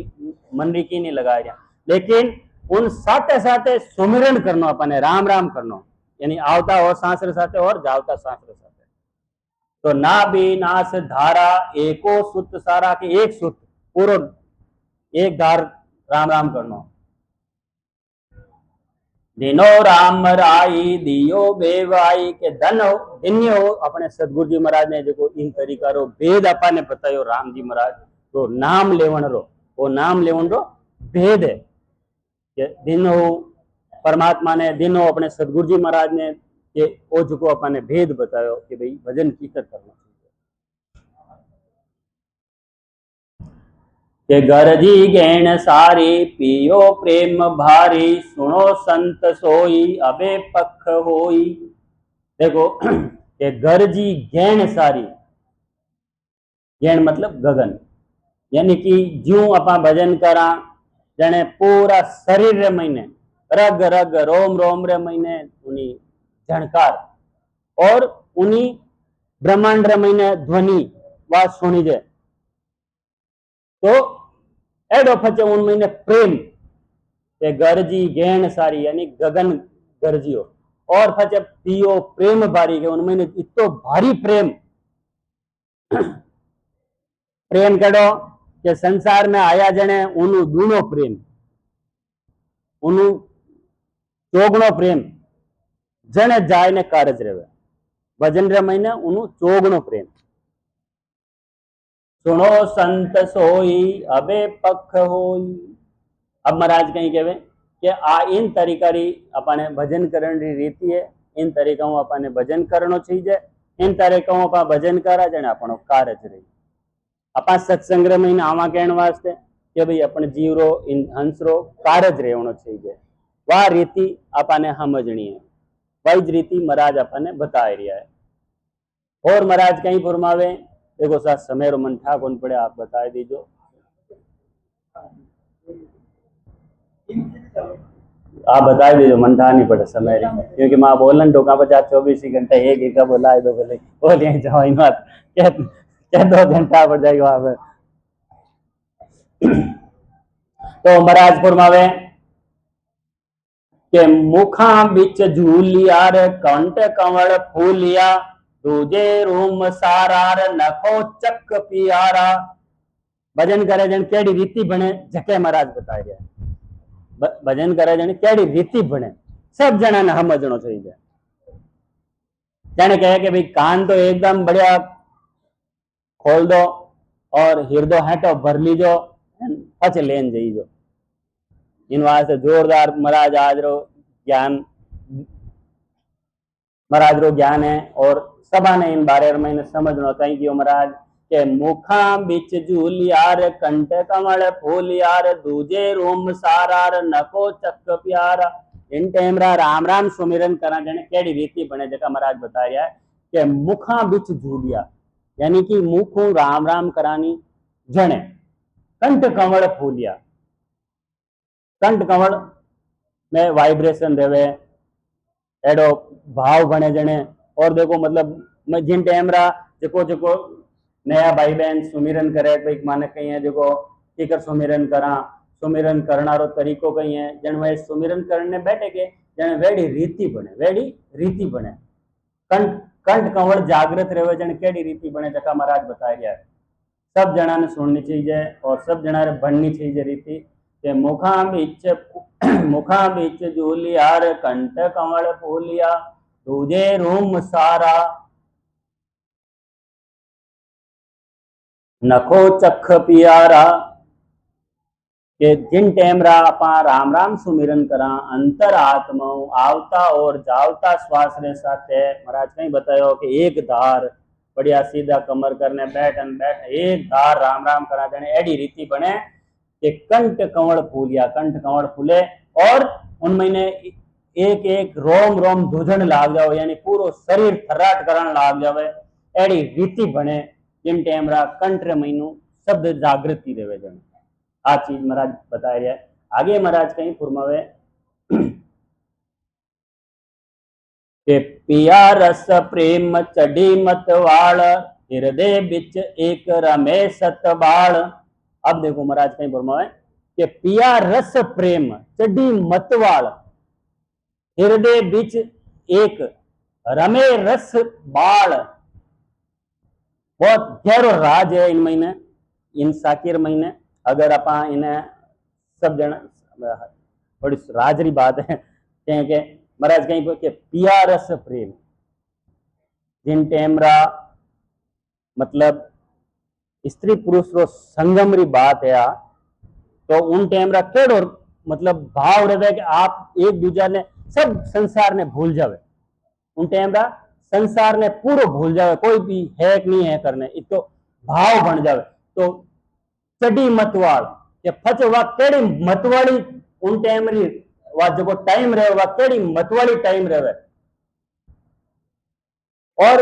मनरी की नहीं लगा रहा, लेकिन उन साथे साथे सुमिरन करनो अपने राम राम करनो यानी आवता और सांस रे साथे और जावता सांस रे साथे। तो नाभि नास धारा एको सुत सारा के एक सुत पूरो एक धार राम राम करनो। दिनो राम राई दियो बेवाई के धन हो धन्य हो अपने सदगुरु जी महाराज ने जो इन तरीका रो भेद अपने बतायो राम जी महाराज तो नाम लेवन रो वो नाम लेवन रो भेद है कि दिन हो परमात्मा ने दिन हो अपने सदगुरु जी महाराज ने कि ओ जो अपने भेद बतायो कि भाई भजन कीर्तन करना के गरजी गैण सारी पियो प्रेम भारी सुनो संत सोई अबे पख होई। देखो के गरजी गैण सारी गैण मतलब गगन यानी कि ज्यों अपा भजन करा जने पूरा शरीर रे महीने रग रग रोम रोम रे महीने उनी झणकार और उनी ब्रह्मांड रे महीने ध्वनि वाज सुनी जाए तो एडो फचे उन महीने प्रेम के गरजी गैण सारी यानी गगन गरजियो और फचे पियो प्रेम भारी के उन महीने इतो भारी प्रेम प्रेम कड़ो के संसार में आया जने उनु दूनो प्रेम उनु चोगनो प्रेम जने जाय ने कारज रहे भजन रे महीने उनु चोगनो प्रेम सुनो संत सोई अबे पख होई। अब महाराज कहीं कहे कि आ इन तरीका री अपने भजन करने री रीति है, इन तरीका अपने भजन करनो चाहिए, इन तरीका अपा भजन करा जने अपनो कारज रही अपा सत्संग रे महीने आवा कहने वास्ते कि भाई अपने जीव रो इन हंस रो कारज रहना चाहिए वह रीति अपने समझनी है वही रीति महाराज अपने बता रहा है। और महाराज कहीं फरमावे देखो साथ समय रो मन था कौन पड़े आप बता दीजो आप बता दीजिए मन था नहीं पड़े समय क्योंकि माँ बोलन डोका बचा 24 घंटे एक का बोला दो बोले बोल यहीं जाओ इन बात क्या 2 घंटा पड़ जाएगा वहां पर। तो महाराज फरमावे के मुखा बिच झूलिया रे कंठ कंवल फूलिया दूजे रूम सारार नखो चक पियारा। भजन करे जन केड़ी रीति बने जके महाराज बता रहा भजन करे जन केड़ी रीति बने सब जना ने समझनो चाहिए। जाने कहे कि भाई कान तो एकदम बढ़िया खोल दो और हृदय हेटो भर लीजो पच लेन जाइजो इन वास्ते जोरदार महाराज आज रो ज्ञान महाराज रो ज्ञान है और सभा ने इन बारे में समझना कहीं कि महाराज के मुखा बिच झूलियार कंठ कमल फूलियार दूजे रूम सारार नको चक प्यारा। इन टेमरा राम राम सुमिरन करा जने केड़ी रीति बने जका महाराज बता रहा है कि मुखा बिच झूलिया यानी कि मुखू राम राम करानी जने कंठ कमल फूलिया कंठ कमल में वाइब्रेशन देवे एडो भाव बने जने। और देखो मतलब जिन टेमरा जो जो नया भाई बहन सुमिरन करे भाई माने कहीं है जो टीकर सुमिरन करा सुमिरन करना रो तरीको कहीं है जन वे सुमिरन करने बैठे के जन वेड़ी रीति बने कंठ कंठ कंवल जागृत रहे जन केड़ी रीति बने जका महाराज बता रहा है। सब जना ने सुननी चाहिए और सब जना ने बननी चाहिए रीति के मुखा बिच जूलियार कंठ कंवल फूलिया दूजे रूम सारा नखो चख पियारा के जिन टेमरा अपा राम राम सुमिरन करा अंतर आत्मा आवता और जावता श्वास रे साथे महाराज कहीं बतायो कि एक धार बढ़िया सीधा कमर करने बैठन बैठ एक धार राम राम करा जाने एडी रीति बने कि कंठ कंवल फूलिया कंठ कंवल फूले और उनमें एक एक रोम रोम धुजन लाग जाओ यानी पूरो शरीर थर्राट करन लाग जावे एडी रीति बने जिन टेमरा कंठ रे महीनू शब्द जागृति रेवे जन आ चीज महाराज बता रहा है। आगे महाराज कहीं फुरमावे के पिया रस प्रेम चढ़ी मत वाल हृदय बिच एक रमे सत बाल। अब देखो महाराज कहीं फुरमावे के पिया रस प्रेम चढ़ी मत वाल हृदय बिच एक रमे रस बाल। बहुत गहरो राज है इन महीने इन साकिर महीने अगर आप इन्हें सब जन बड़ी राजरी बात है कि महाराज कहीं के पिया रस प्रेम जिन टेमरा मतलब स्त्री पुरुष रो संगम री बात है तो उन टेमरा केड़ो मतलब भाव रहे कि आप एक दूसरे ने सब संसार ने भूल जावे उन टेमरा संसार ने पूरा भूल जावे कोई भी है कि नहीं है करने इतो भाव बन जावे तो चढ़ी मतवाल के फच वा केड़ी मतवाली उन टाइम री वा जो टाइम रहे वा केड़ी मतवाली टाइम रहे और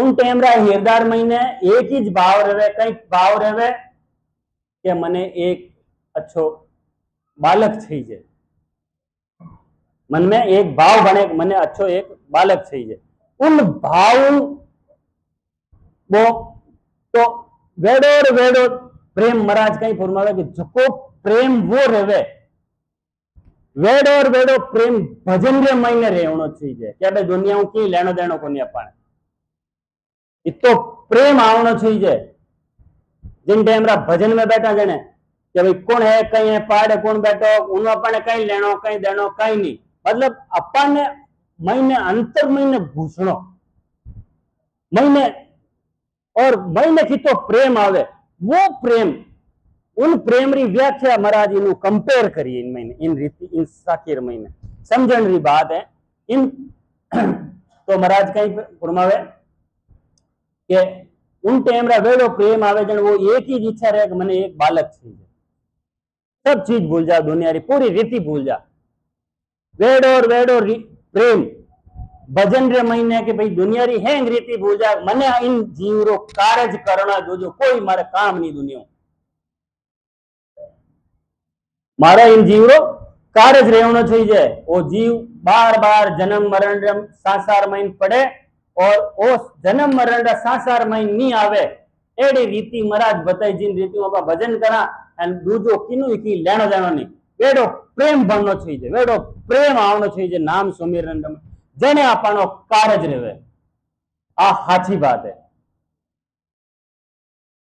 उन टाइम रा हृदय महीने एक ही भाव रहे कई भाव रहे के मने एक अच्छो बालक चाहिए मन में एक भाव बने मने अच्छो एक बालक चाहिए उन भाव वो तो वेडो वेडो प्रेम महाराज कहीं फरमावे कि जको प्रेम वो रहे वेडो और वेडो प्रेम भजन रे महीने रहना चाहिए क्या भाई दुनिया की लेनो देनो को नहीं अपन इतो प्रेम आवनो चाहिए जिन टाइम रा भजन में बैठा जने कि भाई कौन है कहीं है पहाड़ कौन बैठो उन अपन कहीं लेनो कहीं देनो कहीं नहीं मतलब अपन ने महीने अंतर महीने घुसणो महीने और महीने की तो प्रेम आवे वो प्रेम उन प्रेम री व्याख्या महाराज इन कंपेयर करिए इन महीने इन रीति इन साकिर महीने समझण री बात है इन तो महाराज कहीं फरमावे के उन टाइम रा वेड़ो प्रेम आवे जन वो एक ही इच्छा रहे कि मने एक बालक चाहिए सब चीज भूल जा दुनिया री पूरी रीति भूल जा वेड़ो और वेड़ो प्रेम भजन रे महीने के भाई दुनिया री है रीति भूल जा मने इन जीव रो कार्य करना जो कोई मारे काम नहीं दुनिया मारा इन जीव रो कार्य रहना चाहिए वो जीव बार बार जन्म मरण संसार में पड़े और उस जन्म मरण संसार में नहीं आवे एडी रीति महाराज बताई जिन रीतियों का भजन करा एंड दूजो किनु की लेनो देनो नहीं वेड़ो प्रेम बनना चाहिए वेड़ो प्रेम आवनो चाहिए नाम सुमिरन जने आपनो कार्य रहे आ साची बात है।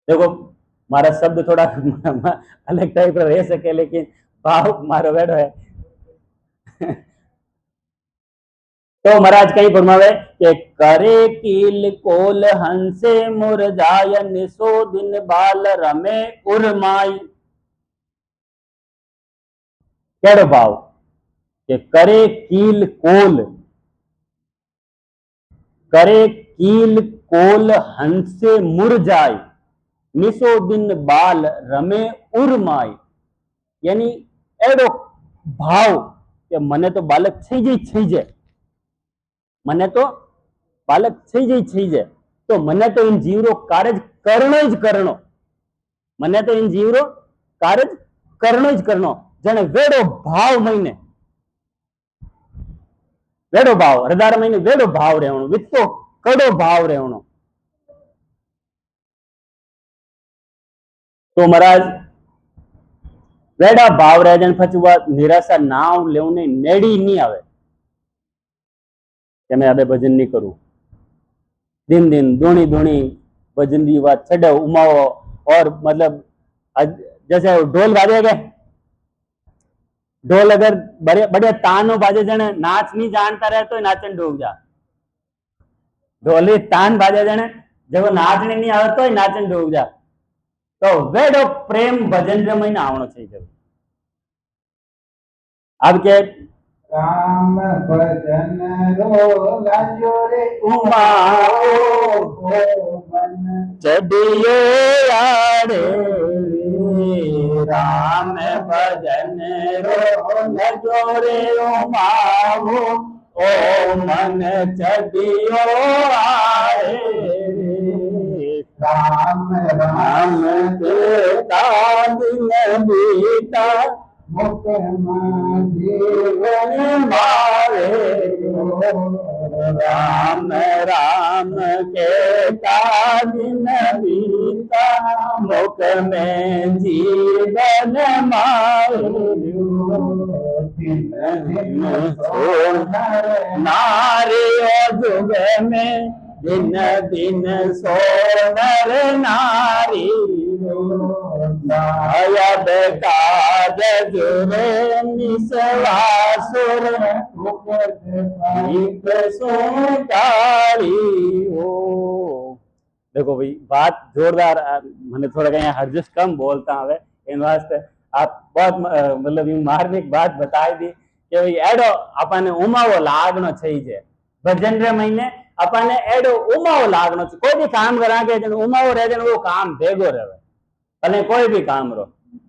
देखो मारा शब्द थोड़ा अलग टाइप का रह सके लेकिन भाव मारो वेड़ो है तो महाराज कहीं फरमावे कि करे कील कोल हंसे मुरझाय निसो दिन बाल रमे उर्माई केड़ो भाव कि करे कील कोल हंसे मुरझाय निसो दिन बाल रमे उर्माई यानी एडो भाव कि मने तो बालक छे मने तो बालक छे तो मने तो इन जीव रो कार्य करनो मने तो इन जीव रो कार्य करनो जने वेड़ो भाव महीने वेड़ो भाव हृदय महीने वेड़ो भाव रहनो वित्तो कड़ो भाव रहनो तो महाराज वेड़ा भाव रह जन फचुआ निराशा नाव लेवने नेड़ी नहीं आवे कि मैं अबे भजन नहीं करूं दिन दिन दूनी दूनी भजन की बात छड़ो उमाओ। और मतलब जैसे ढोल बाजे गए, ढोल अगर बड़े बड़े तानो बाजे जने नाच नहीं जानता रहे तो नाचन डूब जा। ढोली तान बाजे जने जब नाचने नहीं आवे तो नाचन डूब जा। तो वेडो प्रेम भजन रे महीना आवनो चाहिए। अब के राम भजन रो लाजो रे उमाओ मन चढ़ियो आड़े राम भजन रो लाजो रे उमाओ ओ मन चढ़ियो आड़े राम राम के दिन बीता मुख जीवन मारे राम राम के दिन बीता मुख में जीवन मारे नारियों जुग में दिन दिन सोनर नारी अब काज जुरे निसवासुर सुकारी हो। देखो भाई बात जोरदार, मैंने थोड़ा कहीं हरजस कम बोलता हूँ इन वास्ते आप बहुत मतलब मार्मिक बात बताई दी कि भाई एडो अपने उमाओ लागनो चाहिए भजन रे महीने अपने एडो उमाओ लागनो चाहिए। कोई भी काम करा के जन उमाओ रह जन वो काम भेगो रहे भले कोई भी काम रो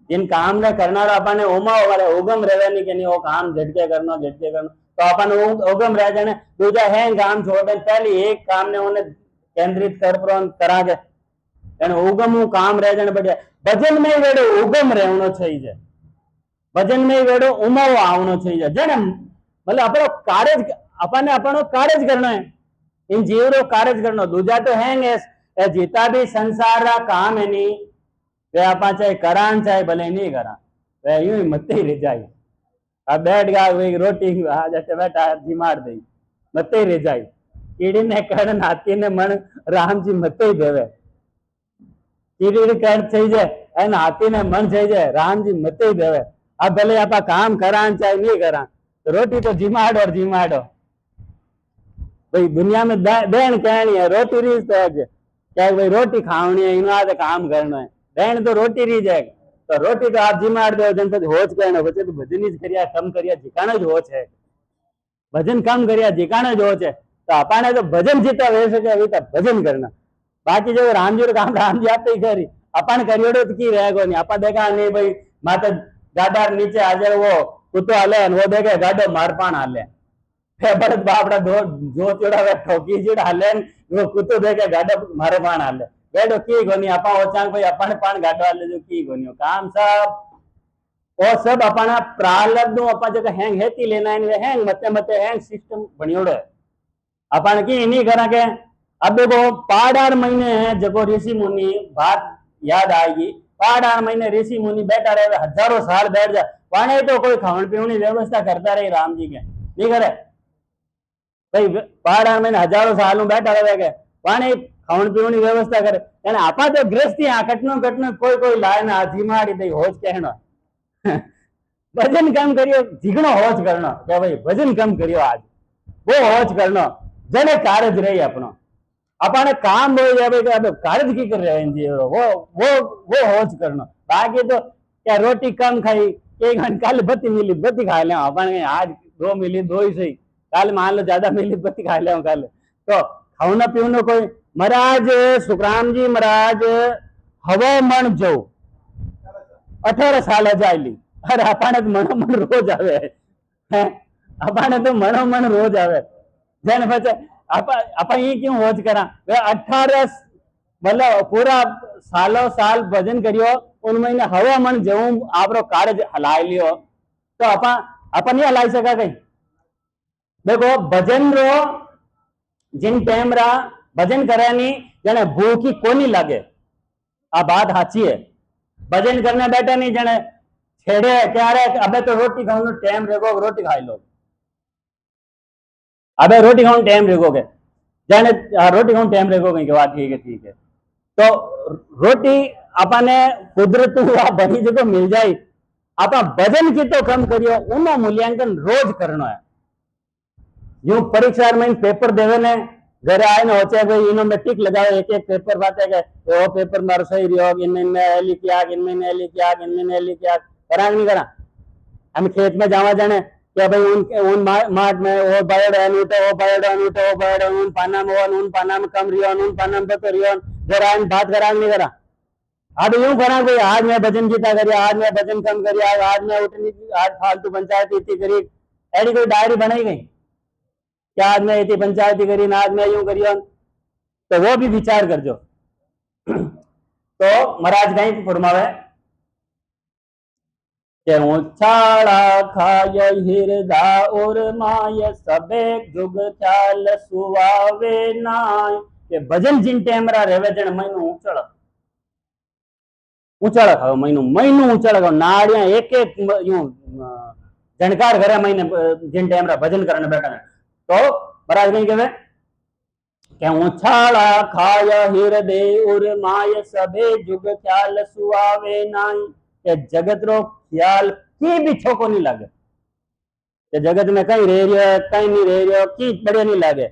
जिन काम ने करना अपने उमाओ वाले उगम रहे नहीं कि नहीं वो काम झटके करना तो अपन उगम रह जाने दूजा है काम छोड़ दे पहले एक काम ने उन्हें केंद्रित कर करा के उगम काम रह जाने बढ़िया। भजन में वेड़ो उगम रहनो चाहिए, भजन में वेड़ो उमाओ आवनो चाहिए जने मतलब अपनो कार्य अपने अपनो कार्य करना है इन जीव रो कार्य करना। दूजा तो है जीता भी संसार रा काम है नहीं वे आपा चाहे करान चाहे भले नहीं करा वे यूं ही मत ही रह जाए। अब बैठ गया वही रोटी आज बैठा जी मार दई मत ही रह जाए। कीड़ी ने कर्ण हाथी ने मन राम जी मत ही देवे कीड़ी कर्ण चाहिए एन हाथी ने मन चाहिए राम जी मत ही देवे। अब भले आपा काम करान चाहे नहीं करा तो रोटी तो जिमाड़ो और जिमाड़ो भाई दुनिया में देन कहनी है रोटी रीज तो है क्या भाई रोटी खावनी है इनवा तो काम करना है देन तो रोटी रीज है तो रोटी तो आप जिमाड़ दो जन तो होच कहना बच्चे तो भजन ही करिया कम करिया जिकाना जो होच है भजन कम करिया जिकाना जो होच है तो अपने तो भजन जीता वे सके अभी तक भजन करना। बाकी जो राम जी काम राम जी आते ही करी अपन करियोड़ो तो की रहेगो नहीं अपन देखा नहीं भाई माता गाडार नीचे हाजर वो कुत्तो हाले वो देखे गाडो मारपान हाले बड़द बापड़ा दो जो चोड़ा वे ठोकी चिड़ हाले वो कुत्तो देखे गाडो मारपान हाले वेडो की गोनी आपा ओचांग भाई अपन पान गाडो हाले जो की गोनी काम सब वो सब अपना प्रारब्ध अपन जो हैंग हेती लेना है हैंग मते मते हैंग सिस्टम बनियोड़ो है अपन की नहीं करा के। अब देखो पाड़ार महीने है जब ऋषि मुनि बात याद आएगी पाड़ार महीने ऋषि मुनि बैठा रहे हजारों साल बैठ जाए पाने तो कोई खावन पीवनी व्यवस्था करता रहे राम जी के नहीं करे भाई पाड़ार महीने हजारों साल बैठा रहे गए पाने खावन पीवनी व्यवस्था करे यानी आपा तो गृहस्थी कटनो कटनो कोई लाए ना जिमाड़ी दई होज कहना भजन कम करियो झिगणो होज करना क्या भाई भजन कम करियो आज वो होज करना जने कार्य रही अपनो अपने काम हो जाए कार्य की कर रहे हैं जी वो होज करना। बाकी तो क्या रोटी कम खाई कल बत्ती मिली बत्ती खा ले अपन आज 2 मिली 2 ही सही कल मान लो ज्यादा मिली बत्ती खा ले कल तो खाना पीवनो कोई महाराज सुखराम जी महाराज हवा मन जो 18 साल जायली अरे अपने तो मनो मन रोज आवे अपने तो मनो मन रोज आवे जन बच्चे आप ये क्यों होज करा वे 18 मतलब पूरा सालों साल भजन करियो उन महीने हवा मन जो आपरो कार्य हलाई लियो तो अपन नहीं हलाई सका कहीं। देखो भजन रो जिन टाइम रा भजन करे नहीं जने भूखी कोनी लगे आ बात साची है। भजन करने बैठे नहीं जने छेड़े क्या रे अबे तो रोटी खाऊं टाइम रेगो रोटी खाई लो अबे रोटी खाऊं टाइम रेगोगे जाने रोटी खाऊं टाइम रेगो कहीं के वाह ठीक है तो रोटी आपने कुदरत बनी जगह मिल जाए आप वजन की तो कम करियो उनो मूल्यांकन रोज करना है यूं परीक्षा में पेपर देवे ने घरे आए ने होचे भाई इनो में टिक लगाओ एक एक पेपर बातें के वो पेपर मारो सही रियो इनमें लिखिया इनमें लिखिया इनमें लिखिया करा नहीं करा हम खेत में जावा जाने क्या भाई उन माठ में वो बायोडो अनूठो वो बायोडो अनूठो वो बायोडो उन पाना में कम रियो उन पाना में तो रियो घरे आए बात करा नहीं करा अब यूं करा भाई आज मैं भजन गीता करिया आज मैं भजन कम करिया आज मैं उठनी आज फालतू पंचायत इतनी करी ऐसी कोई डायरी बनाई गई क्या आज मैं इतनी पंचायती करी ना आज मैं यूं करियो तो वो भी विचार कर जो तो महाराज कहीं फरमावे के उछाड़ा खाय हिरदा और माय सबे जुग ख्याल सुवावे नाय के भजन जिन टेमरा रेवे जण महीनों ऊंचाड़ा खाओ महीनों ऊंचाड़ा खाओ नाड़ियां एक एक यूं जनकार करे महीने जिन टाइम भजन करने बैठा है तो महाराज कहीं कहे क्या ऊंचाड़ा खाय हृदय उर माय सबे जुग ख्याल सुआवे नाई के जगत रो ख्याल की भी छोको नहीं लागे के जगत में कहीं रह रही है कहीं नहीं रह रही की बढ़िया नहीं लागे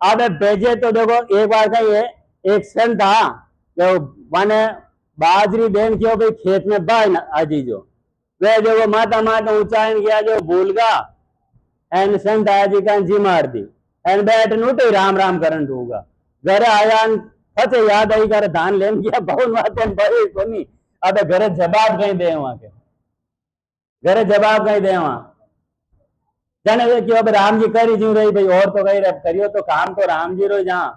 अब भेजे तो देखो एक बार कहीं है एक संत था जो माने बाजरी देन क्यों भाई खेत में बाय आजी जो वे जो वो माता ऊंचाइन गया जो भूल गा एन संत आजी का जी मार दी एन बैठ नूटे राम राम करन दूंगा घरे आया फते याद आई कर धान लेन गया बहुन माते बड़े कोनी अब घरे जवाब कहीं दे वहां के घरे जवाब कहीं दे वहां जाने वे क्यों राम जी करी जू रही भाई और तो कहीं करियो तो काम तो राम जी रो जहां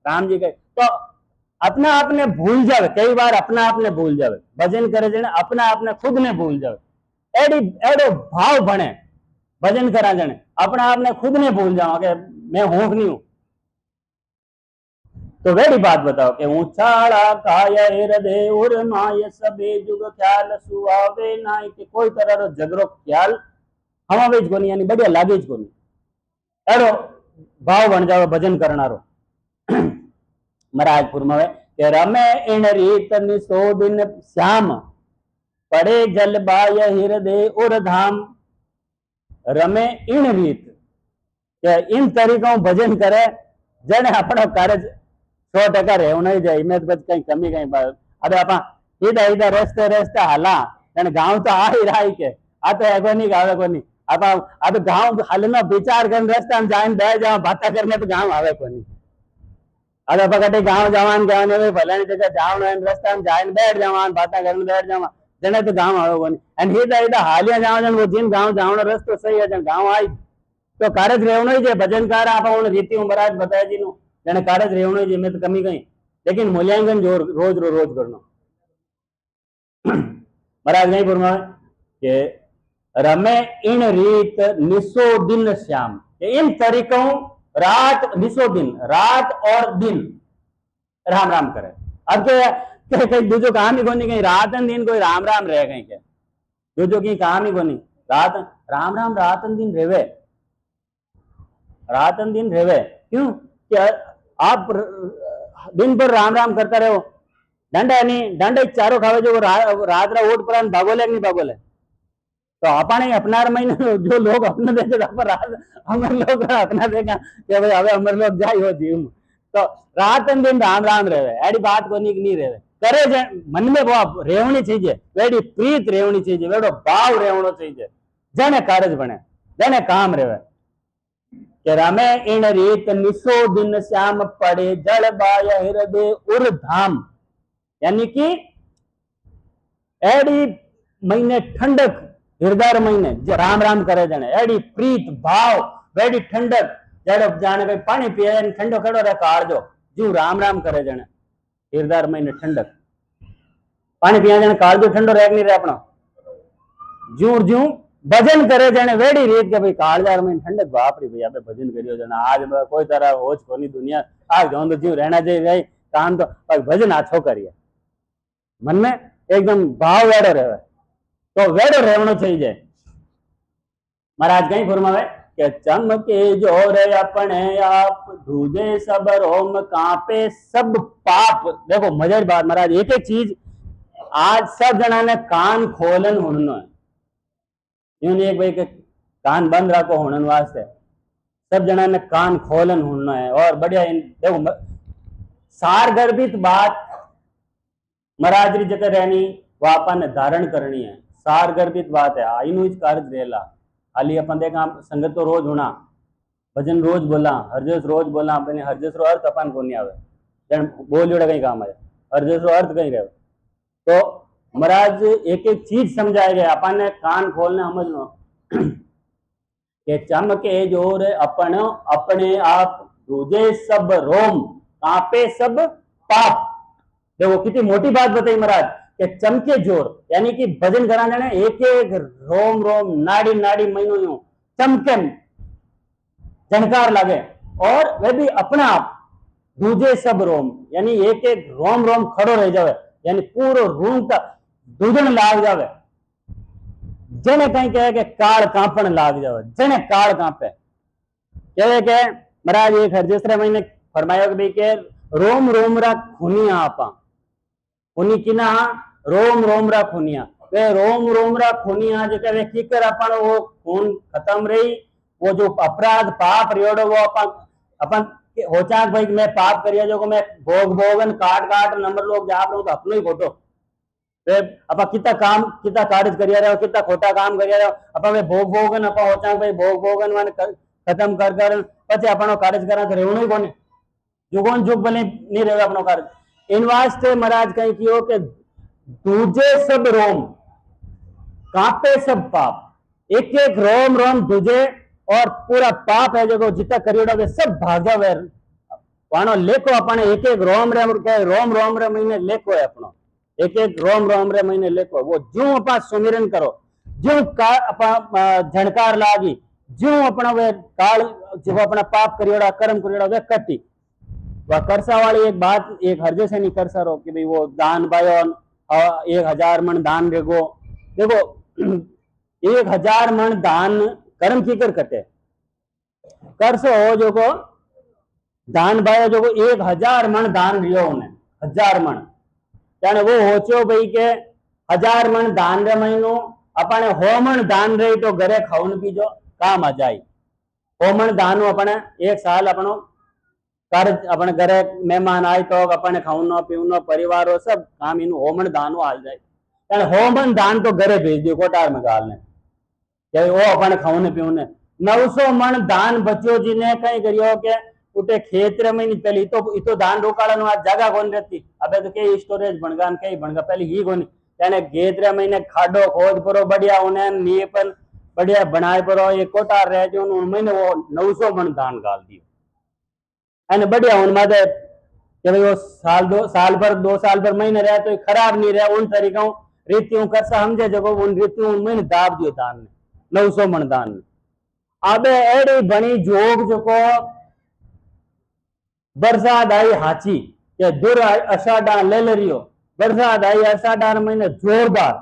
राम जी कही तो अपना आपने भूल जावे कई बार अपना आपने भूल जावे भजन करे जने अपना आपने खुद ने भूल जावे एडी एडो भाव बने भजन करा जने अपना आपने खुद ने भूल जाओ कि मैं हूं नहीं हूं तो वेड़ी बात बताओ कि ऊंचाड़ा काय हृदय उर माय सबे जुग ख्याल सुआवे नाई कि कोई तरह रो जगरो ख्याल हमावेज कोनी यानी बढ़िया लागेज कोनी एडो भाव बन जावे भजन करनारो महाराजपुर में के रमे इन रीत निसो दिन श्याम पड़े जल बाय हृदय उर धाम रमे इन रीत के इन तरीकों भजन करे जने अपना कार्य 100% रहना ही जाए मैं तो कहीं कमी कहीं बात अबे आपा इधर इधर रस्ते रस्ते हाला जने गांव तो आ ही रहा के आ तो एगो नहीं गावे को नहीं आपा अब गांव हलना विचार करने रस्ते हम जाए बैठ जाओ बातें करने तो गांव आवे को नहीं अगर पकड़े गांव जवान गाँव में फलानी जगह जाओ रास्ता में जाए बैठ जवान बातें करने बैठ जावा जने तो गांव आओ बनी एंड इधर हालिया जाओ जन वो जिन गांव जाओ रस्तो सही है जन गांव आई तो कारज रेवनो ही भजनकार आप रीति महाराज बताया जी नु जने कारज रेवनो ही मैं तो कमी कहीं लेकिन मूल्यांकन जो रोज रोज करना महाराज नहीं फरमाए के रमे इन रीत निसो दिन श्याम इन तरीकों रात निसो दिन रात और दिन राम राम करे अब के कहीं दूजो काम ही कोनी कहीं रात और दिन कोई राम राम रहे कहीं के दूजो की काम ही कोनी रात राम राम रात और दिन रेवे रात और दिन रेवे क्यों क्या आप दिन भर राम राम करता रहो डंडा नहीं डंडे चारों खावे जो रात रा ओट पर भागोले नहीं भागोले तो अपने अपना महीने जो लोग अपने देखे अमर लोग अपना देखा कि भाई हमें अमर लोग जाए हो जीव तो रात दिन राम राम रहे एडी बात को नहीं रहे करे मन में वो रेवनी चाहिए वेड़ी प्रीत रेवनी चाहिए वेड़ो भाव रेवनो चाहिए जने कारज बने जने काम रेवे के रमे इन रीत निसो दिन श्याम पड़े जल बाय हृदय उर धाम यानी कि एडी महीने ठंडक हृदय महीने राम राम करे जने एडी प्रीत भाव वेड़ी ठंडक जड़ जाने भाई पानी पिए ठंडो खड़ो रहे काड़ जो जू राम राम करे जने हृदय महीने ठंडक पानी पिया जने काड़ जो ठंडो रह नहीं रहे अपना जू जू भजन करे जने वेड़ी रीत के भाई कालजार में ठंडक बाप रे भैया भजन करियो जना आज कोई तरह होच कोनी दुनिया आज जाऊं तो जीव रहना चाहिए भाई काम तो भजन आछो करिए मन में एकदम भाव वेड़ो रहे तो वेड़ो रहना चाहिए महाराज कहीं फरमावे के चमके जोर अपने आप दूजे सब रोम कांपे सब पाप। देखो मजेदार बात महाराज, एक एक चीज आज सब जना ने कान खोलन होनो है, यूं नहीं एक भाई के कान बंद रखो होने वास्ते, सब जना ने कान खोलन होना है। और बढ़िया देखो सार गर्भित बात महाराज री जगह रहनी वो अपन धारण करनी है, सार गर्भित बात है आईनु इस कार्य रेला। हाली अपन देखा संगत तो रोज होना, भजन रोज बोला, हरजस रोज बोला, अपने हरजस रो अर्थ अपन को नहीं आवे, जन बोल जोड़ा कहीं काम आए, हरजस रो अर्थ कहीं रहे। तो महाराज एक एक चीज समझाए गए, अपन ने कान खोलने समझ लो के चमके जोर अपन अपने आप दूजे सब रोम कांपे सब पाप। देखो कितनी मोटी बात बताई महाराज कि चमके जोर, यानी कि भजन कराने ने एक एक रोम रोम नाड़ी नाड़ी महीनों यूं चमके झनकार लगे, और वे भी अपना आप दूजे सब रोम, यानी एक एक रोम रोम खड़ो रह जावे, यानी पूरा रूम का दूधन लाग जावे, जने कहीं कहे के काल कांपण लाग जावे, जने काल कांपे। कहे के महाराज एक हरजसरे महीने फरमायो कि भाई के रोम रोम रा खुनिया आपा, खुनी किना रोम रोम रा खुनिया, वे रोम रोम रा खुनिया जो कहे किकर अपन वो खून खत्म रही, वो जो अपराध पाप रियोड़ो वो अपन होचाक भाई मैं पाप करिया जो को मैं भोग भोगन काट काट नंबर लोग जा आप लोग तो अपनो ही खोटो, अपा कितना काम कितना कार्य करिया रहे हो, कितना खोटा काम करिया रहे हो, अपा वे भोग भोगन अपा होचाक भाई भोग भोगन मान खत्म कर कर पचे अपनो कार्य करा तो रेवणो ही कोने, जुगोन जुग भले नहीं रहेगा अपनो कार्य। इन वास्ते महाराज कहीं कियो के दूजे सब रोम कांपे सब पाप, एक एक रोम रोम दूजे, और पूरा पाप है जो जितना करियोड़ा वे सब भागा वे वाणो लेको अपने एक एक रोम रोम रे महीने लेको है अपनो, एक एक रोम रे महीने लेको, वो जो अपा सुमिरन करो जो अपा झणकार लागी, जो अपना वे काल जो अपना पाप करियोड़ा कर्म करियोड़ा वे कटी। वह करसा वाली एक बात एक हरजे से नहीं करसा रो कि भाई वो दान बायो 1000 मन दान रेगो, देखो 1000 मन दान कर्म की कर कटे, करसो जो को दान बायो जो को 1000 मन दान रियो उन्हें 1000 मन, यानी वो होचो भाई के 1000 मन दान रे महीनो अपने होमन दान रही तो घरे खावन पीजो काम आ जाए, होमन दान अपने एक साल अपनो कर अपने घरे मेहमान आए तो अपने खाऊनो पीवनो परिवार हो सब काम इन होमन दान आ जाए, यानी होमन दान तो घरे भेज दियो कोटार में गाल ने वो अपने खाऊने पीवने। 900 मन दान बच्चों जी ने कहीं करियो के उठे खेत में नहीं पहले तो दान रोकाड़ा आज जगह कौन रहती, अबे तो कई स्टोरेज बनगा कई बनगा पहले ही कोनी, यानी गेतरे महीने खाडो खोद परो बढ़िया उन्हें नीपन बढ़िया बनाए परो ये कोटार रह जो महीने वो 900 मन दान गाल दियो, यानी बढ़िया उन मादे कि भाई वो साल भर 2 साल भर महीने रहे तो खराब नहीं रहे, उन तरीकों रीतियों कर समझे जो उन रीतियों महीने दाब दियो दान ने 900 मन दान ने। अब एड़ी बनी जोग जो को बरसात आई हाची के दुर अषाढ़ा ले लियो, बरसात आई अषाढ़ महीने जोरदार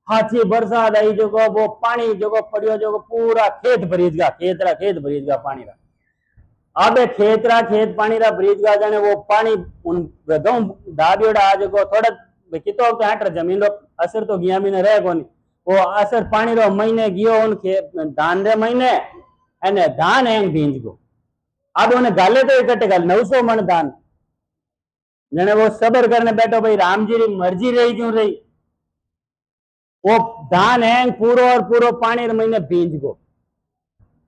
हाची बरसात आई जो को वो पानी जो को पड़ियो जो को पूरा खेत भरीज गया, खेत भरीज गया पानी रा, अब खेत पानी रा ब्रिज का जाने वो पानी उन गऊ दाबियोड़ा आज को थोड़ा कितो के हट जमीन रो असर तो गया महीने रह कोनी, वो असर पानी रो महीने गियो उन धान रे महीने अने धान एंग भींज गो, अब उन्हें गाले तो इकट्ठे गाल 900 मन धान, जने वो सबर करने बैठो भाई राम जी री मर्जी रही क्यों रही, वो धान एंग पूरो और पूरो पानी रे महीने भींज गो,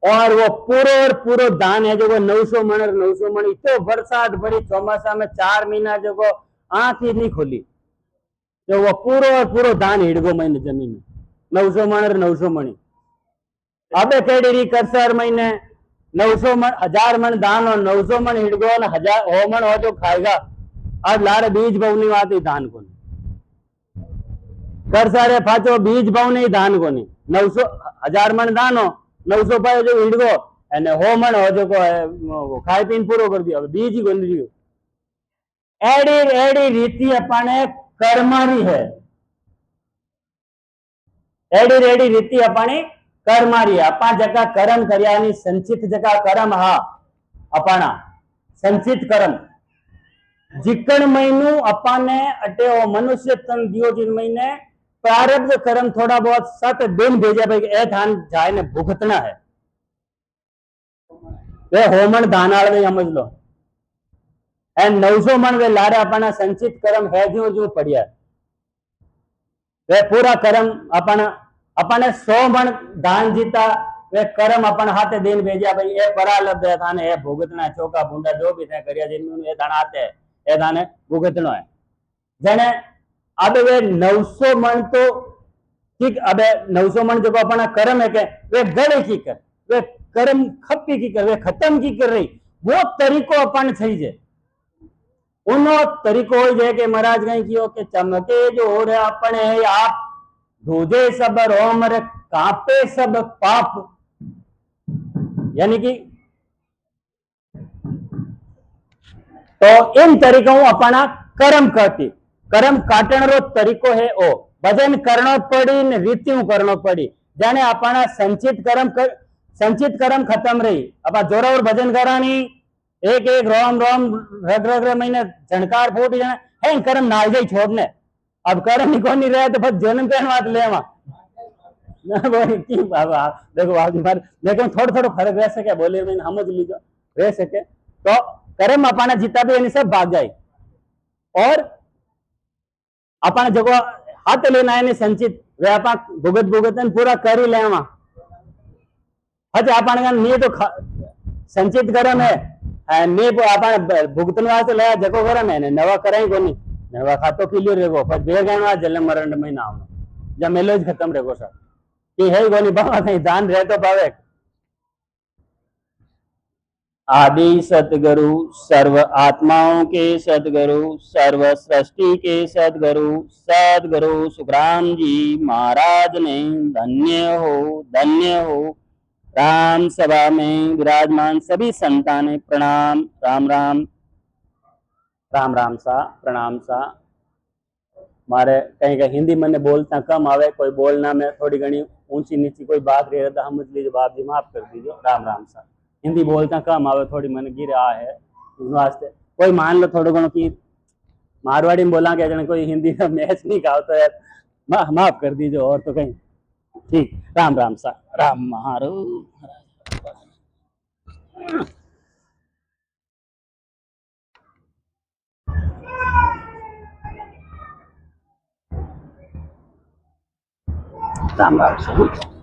और वो पूरो दान है जो 900 मन इतो बरसात भरी चौमासा में 4 महीना जो को आंख ही नहीं खोली, तो वो पूरो दान हिड़गो महीने जमीन में 900 मणी। अब केड़ी री करसर महीने 900 मन 1000 मन दान और 900 मन हिड़गो और 1000 हो मन हो जो खाएगा, आज लारे बीज बवनी आती धान को करसारे फाचो बीज बवनी धान को 900 1000 मन दान हो 900 पाए जो हिड़गो एने हो मन हो जो को खाए पीन पूरो कर दियो बीज ही गोल दियो। एड़ी रीति अपने कर्मारी है, एड़ी रीति अपने कर्मारी अपा जका कर्म कर्यानी संचित जका कर्म हा अपाना संचित कर्म जिकण महीनू अपाने अटे ओ मनुष्य तन दियो जिन महीने प्रारब्ध कर्म थोड़ा बहुत 7 दिन भेजा भाई ए धान जाए ने भुगतना है वे होमन दानाल में समझ लो ए 900 मन वे लारे अपना संचित कर्म है जो पड़िया वे पूरा कर्म अपने 100 मन दान जीता वे कर्म अपन हाथे दिन भेजा भाई ए परालब्ध है थाने ए भुगतना चौका बूंदा जो भी थे करिया जिन ए दान आते ए दाने भुगतनो है जने अब वे 900 मन तो ठीक अब 900 मन जो अपना कर्म है के वे गड़े की कर वे कर्म खपी की कर वे खत्म की कर रही वो तरीको अपन थई जे उनो तरीको हो जाए कि महाराज कहीं कियो के चमके जो हो रहा अपने आप धोजे सब रोम रे कांपे सब पाप यानी कि तो इन तरीकों अपना कर्म करती कर्म काटण रो तरीको है ओ भजन करनो पड़ी ने रीतियों करनो पड़ी जाने अपना संचित कर्म खत्म रही अपा जोरा और भजन करानी एक एक रोम रोम रग रग महीने झणकार फूट जाने है कर्म नाल जाई छोड़ने अब कर्म ही कोनी रहे तो बस जन्म के बात ले की बाबा देखो आप मार लेकिन थोड़ा थोड़ा फर्क रह सके बोले मैंने समझ लीजिए रह सके तो कर्म अपना जितना भी यानी सब भाग जाए और अपना जो हाथ लेना है संचित वे आप भुगत पूरा कर ही लेवा हज अपन नहीं तो संचित कर्म है नहीं अपन भुगतन वास्ते ले जको कर्म है नवा कराई कोनी नवा खातो किलो रेगो पर बेगणवा जल मरण महीना आवनो जब मेलो ज खत्म रेगो सर कि है कोनी बाबा कहीं दान रह तो पावे आदि सतगुरु सर्व आत्माओं के सतगुरु सर्व सृष्टि के सतगुरु सतगुरु सुखराम जी महाराज ने धन्य हो राम सभा में विराजमान सभी संतान प्रणाम राम राम राम राम सा प्रणाम सा मारे कहीं का हिंदी मैंने बोलता कम आवे कोई बोलना में थोड़ी घनी ऊंची नीची कोई बात रही रहता समझ लीजिए बाप जी माफ कर दीजिए राम राम सा हिंदी बोलता कम आवे थोड़ी मन गिर आ है वास्ते कोई मान लो थोड़ा घणो की मारवाड़ी में बोला क्या कोई हिंदी का मैच नहीं खाओ तो यार माफ कर दीजिए और तो कहीं ठीक राम राम सा राम महारो राम राम सा